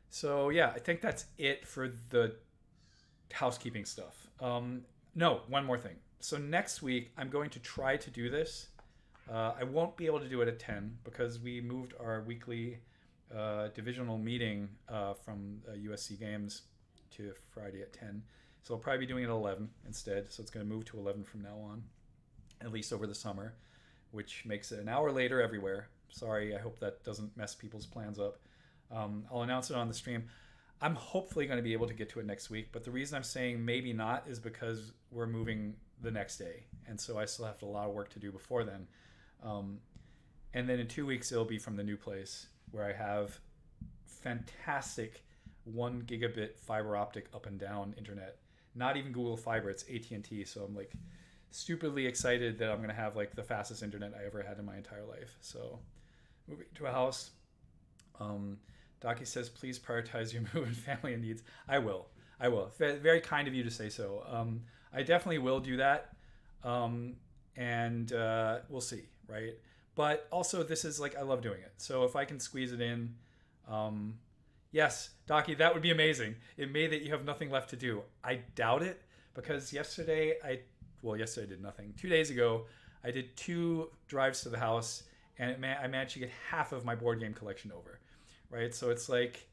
So yeah, I think that's it for the housekeeping stuff. No, one more thing. So next week, I'm going to try to do this. I won't be able to do it at 10 because we moved our weekly divisional meeting from USC games to Friday at 10. So I'll probably be doing it at 11 instead. So it's going to move to 11 from now on, at least over the summer, which makes it an hour later everywhere. Sorry, I hope that doesn't mess people's plans up. I'll announce it on the stream. I'm hopefully going to be able to get to it next week, but the reason I'm saying maybe not is because we're moving the next day, and so I still have a lot of work to do before then. Um, and then in 2 weeks it'll be from the new place where I have fantastic 1 gigabit fiber optic up and down internet. Not even Google Fiber, it's AT&T. So I'm like stupidly excited that I'm going to have like the fastest internet I ever had in my entire life. So moving to a house. Docky says, please prioritize your move and family and needs. I will. Very kind of you to say so. I definitely will do that. And we'll see, right? But also, this is like, I love doing it. So if I can squeeze it in, yes, Docky, that would be amazing. It may that you have nothing left to do. I doubt it, because yesterday I did nothing. 2 days ago, I did 2 drives to the house, and I managed to get half of my board game collection over, right? So it's like,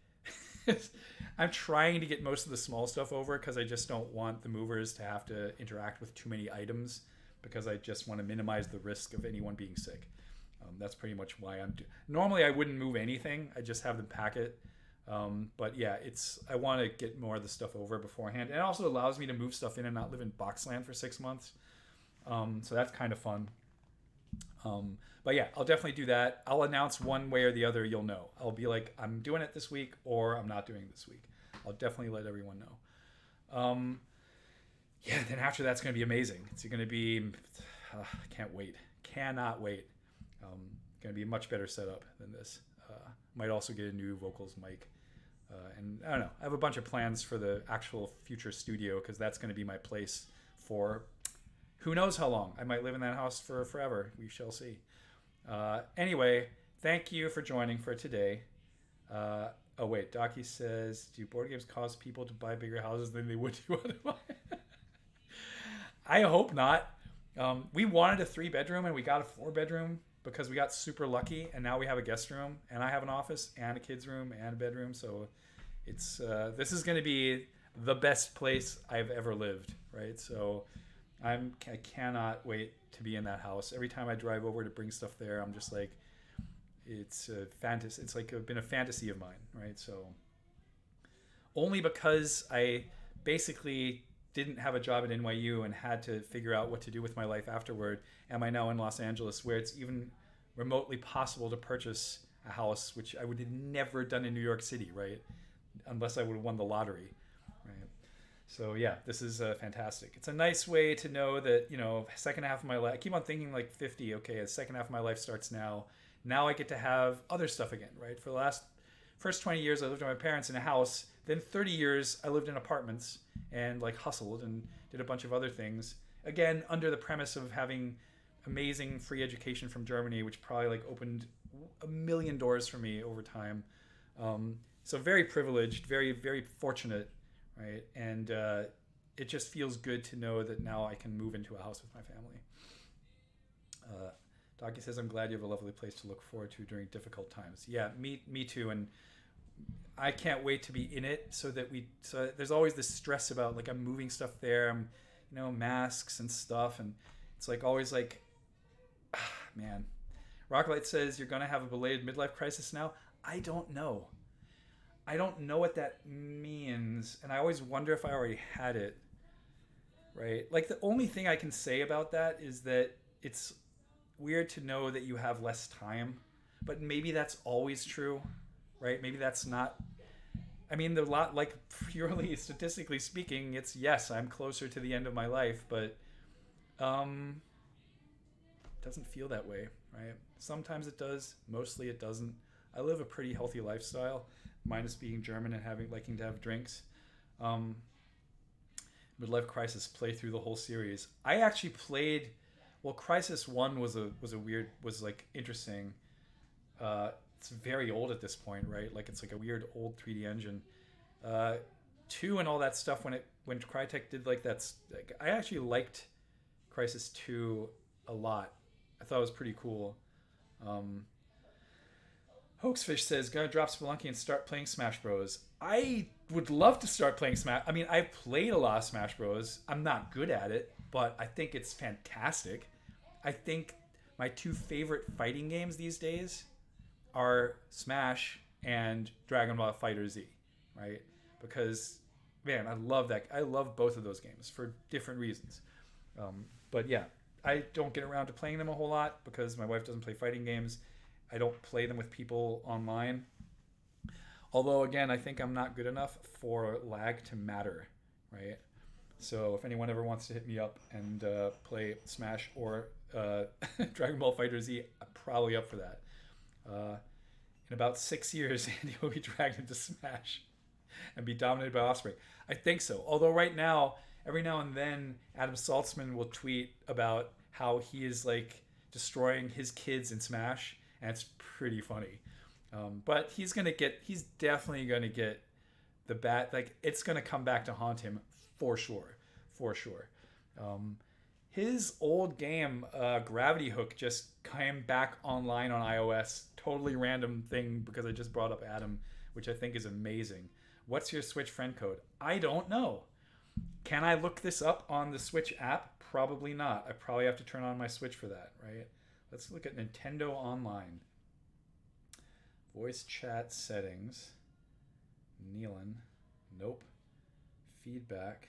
I'm trying to get most of the small stuff over because I just don't want the movers to have to interact with too many items, because I just want to minimize the risk of anyone being sick. That's pretty much why normally I wouldn't move anything. I just have them pack it. But yeah, I want to get more of the stuff over beforehand. And it also allows me to move stuff in and not live in Boxland for 6 months. So that's kind of fun. But yeah, I'll definitely do that. I'll announce one way or the other. You'll know. I'll be like, I'm doing it this week, or I'm not doing it this week. I'll definitely let everyone know. Yeah, then after that's going to be amazing. It's going to be, can't wait. Cannot wait. Going to be a much better setup than this. Might also get a new vocals mic. And I don't know. I have a bunch of plans for the actual future studio, because that's going to be my place for who knows how long. I might live in that house for forever. We shall see. Anyway, thank you for joining for today. Oh, wait. Docky says, do board games cause people to buy bigger houses than they would do otherwise? I hope not. We wanted a 3-bedroom and we got a 4-bedroom because we got super lucky, and now we have a guest room, and I have an office and a kid's room and a bedroom. So it's this is going to be the best place I've ever lived, right? So I cannot wait to be in that house. Every time I drive over to bring stuff there, I'm just like, it's a fantasy. It's like been a fantasy of mine, right? So only because I basically didn't have a job at NYU and had to figure out what to do with my life afterward, am I now in Los Angeles, where it's even remotely possible to purchase a house, which I would have never done in New York City, right? Unless I would have won the lottery, right? So yeah, this is fantastic. It's a nice way to know that, second half of my life, I keep on thinking like 50, okay, the second half of my life starts now. Now I get to have other stuff again, right? For the first 20 years, I lived with my parents in a house. Then 30 years, I lived in apartments and like hustled and did a bunch of other things. Again, under the premise of having amazing free education from Germany, which probably like opened a million doors for me over time. So very privileged, very, very fortunate, right? And it just feels good to know that now I can move into a house with my family. Docky says, I'm glad you have a lovely place to look forward to during difficult times. Yeah, me too. And I can't wait to be in it, so there's always this stress about like I'm moving stuff there, masks and stuff, and it's like always like, man. Rocklight says, you're gonna have a belated midlife crisis now. I don't know what that means, and I always wonder if I already had it, right? Like the only thing I can say about that is that it's weird to know that you have less time, but maybe that's always true, right? Maybe that's not. I mean, the lot, like purely statistically speaking, it's yes, I'm closer to the end of my life, but it doesn't feel that way, right? Sometimes it does, mostly it doesn't. I live a pretty healthy lifestyle, minus being German and liking to have drinks. Midlife Crisis, play through the whole series. I actually played. Well, Crisis 1 was interesting. It's very old at this point, right? Like it's like a weird old 3D engine. 2 and all that stuff when Crytek did like that. I actually liked Crisis 2 a lot. I thought it was pretty cool. Hoaxfish says, gonna drop Spelunky and start playing Smash Bros. I would love to start playing Smash. I mean, I've played a lot of Smash Bros. I'm not good at it, but I think it's fantastic. I think my 2 favorite fighting games these days are Smash and Dragon Ball FighterZ, right? Because, man, I love that. I love both of those games for different reasons. But yeah, I don't get around to playing them a whole lot because my wife doesn't play fighting games. I don't play them with people online. Although, again, I think I'm not good enough for lag to matter, right? So if anyone ever wants to hit me up and play Smash or Dragon Ball Fighter Z, I'm probably up for that. In about 6 years, Andy will be dragged into Smash and be dominated by Osprey. I think so. Although right now, every now and then, Adam Saltzman will tweet about how he is like destroying his kids in Smash, and it's pretty funny. But he's definitely gonna get the bat. Like it's gonna come back to haunt him for sure. His old game, Gravity Hook, just came back online on iOS. Totally random thing because I just brought up Adam, which I think is amazing. What's your Switch friend code? I don't know. Can I look this up on the Switch app? Probably not. I probably have to turn on my Switch for that, right? Let's look at Nintendo Online. Voice chat settings. Nealon. Nope. Feedback.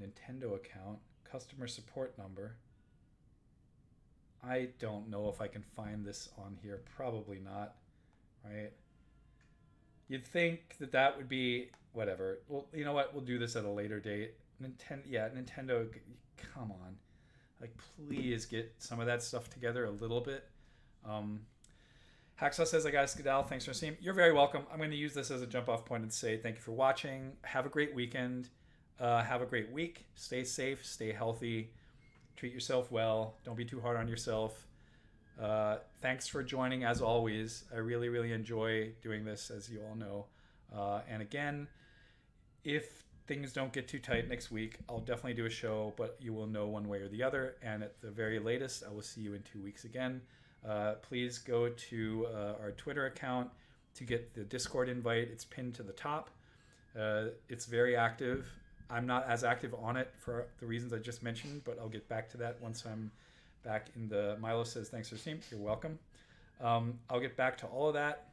Nintendo account. Customer support number. I don't know if I can find this on here. Probably not, right? You'd think that would be whatever. Well, you know what? We'll do this at a later date. Nintendo, come on. Like, please get some of that stuff together a little bit. Hacksaw says, I got a skedaddle. Thanks for seeing. You're very welcome. I'm going to use this as a jump off point and say thank you for watching. Have a great weekend. Have a great week. Stay safe. Stay healthy. Treat yourself well. Don't be too hard on yourself. Thanks for joining as always. I really, really enjoy doing this, as you all know. And again, if things don't get too tight next week, I'll definitely do a show, but you will know one way or the other. And at the very latest, I will see you in 2 weeks again. Please go to our Twitter account to get the Discord invite. It's pinned to the top. It's very active. I'm not as active on it for the reasons I just mentioned, but I'll get back to that once I'm back in the... Milo says, thanks for seeing. You're welcome. I'll get back to all of that.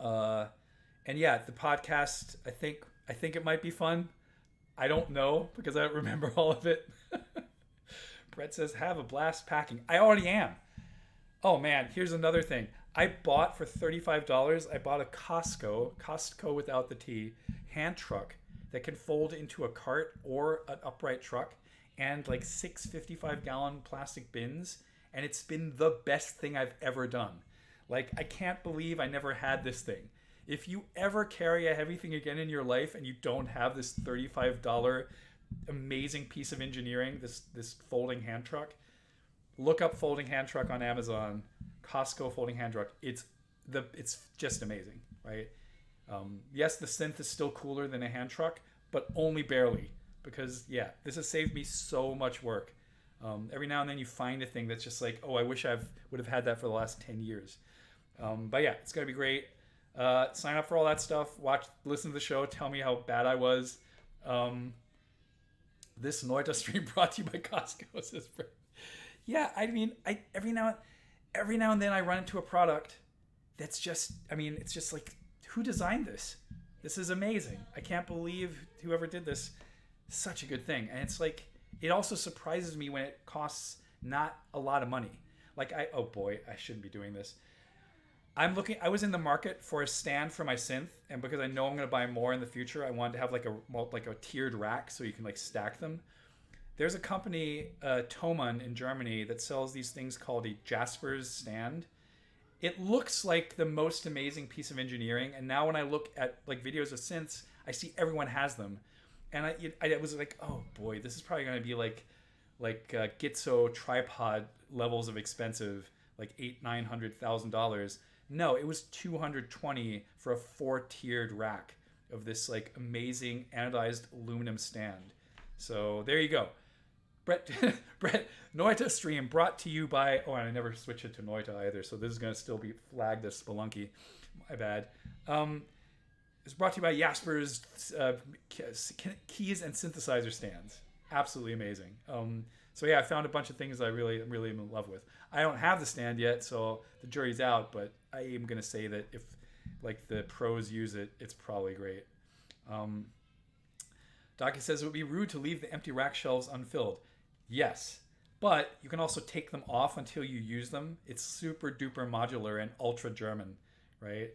And yeah, the podcast, I think it might be fun. I don't know because I don't remember all of it. Brett says, have a blast packing. I already am. Oh man, here's another thing. I bought for $35, I bought a Costco without the T, hand truck that can fold into a cart or an upright truck, and like 6 55-gallon plastic bins, and it's been the best thing I've ever done. Like, I can't believe I never had this thing. If you ever carry a heavy thing again in your life and you don't have this $35 amazing piece of engineering, this folding hand truck, look up folding hand truck on Amazon. Costco folding hand truck. It's just amazing, right? Yes, the synth is still cooler than a hand truck, but only barely, because yeah, this has saved me so much work. Every now and then you find a thing that's just like, oh, I wish I would have had that for the last 10 years. But yeah, it's gonna be great. Sign up for all that stuff. Listen to the show. Tell me how bad I was. This Noita stream brought to you by Costco, says Brett. Yeah, I mean, every now and then I run into a product that's just, I mean, it's just like, who designed this? This is amazing. I can't believe whoever did this. Such a good thing. And it's like, it also surprises me when it costs not a lot of money. Like oh boy, I shouldn't be doing this. I was in the market for a stand for my synth, and because I know I'm going to buy more in the future, I wanted to have like a tiered rack so you can like stack them. There's a company, Thomann in Germany, that sells these things called a Jasper's stand. It looks like the most amazing piece of engineering, and now when I look at like videos of synths, I see everyone has them, and I was like, oh boy, this is probably going to be like Gitzo tripod levels of expensive, like $800,000-$900,000. No, it was $220 for a 4-tiered rack of this like amazing anodized aluminum stand. So there you go. Brett, Noita stream brought to you by... Oh, and I never switched it to Noita either, so this is going to still be flagged as Spelunky. My bad. It's brought to you by Jasper's keys and synthesizer stands. Absolutely amazing. So yeah, I found a bunch of things I really am in love with. I don't have the stand yet, so the jury's out, but I am going to say that if like the pros use it, it's probably great. Docky says it would be rude to leave the empty rack shelves unfilled. Yes, But you can also take them off until you use them. It's super duper modular and ultra German, right?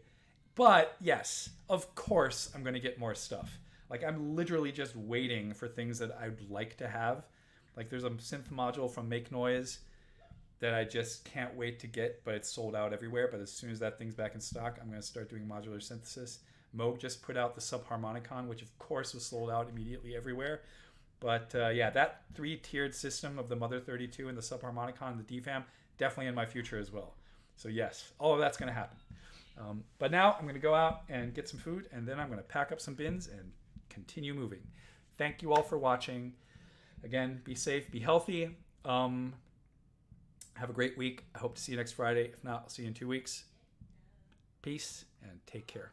But yes, of course, I'm going to get more stuff. Like, I'm literally just waiting for things that I'd like to have. Like, there's a synth module from Make Noise that I just can't wait to get, but it's sold out everywhere. But as soon as that thing's back in stock, I'm going to start doing modular synthesis. Moog just put out the Subharmonicon, which of course was sold out immediately everywhere. But yeah, that 3-tiered system of the Mother 32 and the Subharmonicon and the DFAM, definitely in my future as well. So yes, all of that's going to happen. But now I'm going to go out and get some food, and then I'm going to pack up some bins and continue moving. Thank you all for watching. Again, be safe, be healthy. Have a great week. I hope to see you next Friday. If not, I'll see you in 2 weeks. Peace and take care.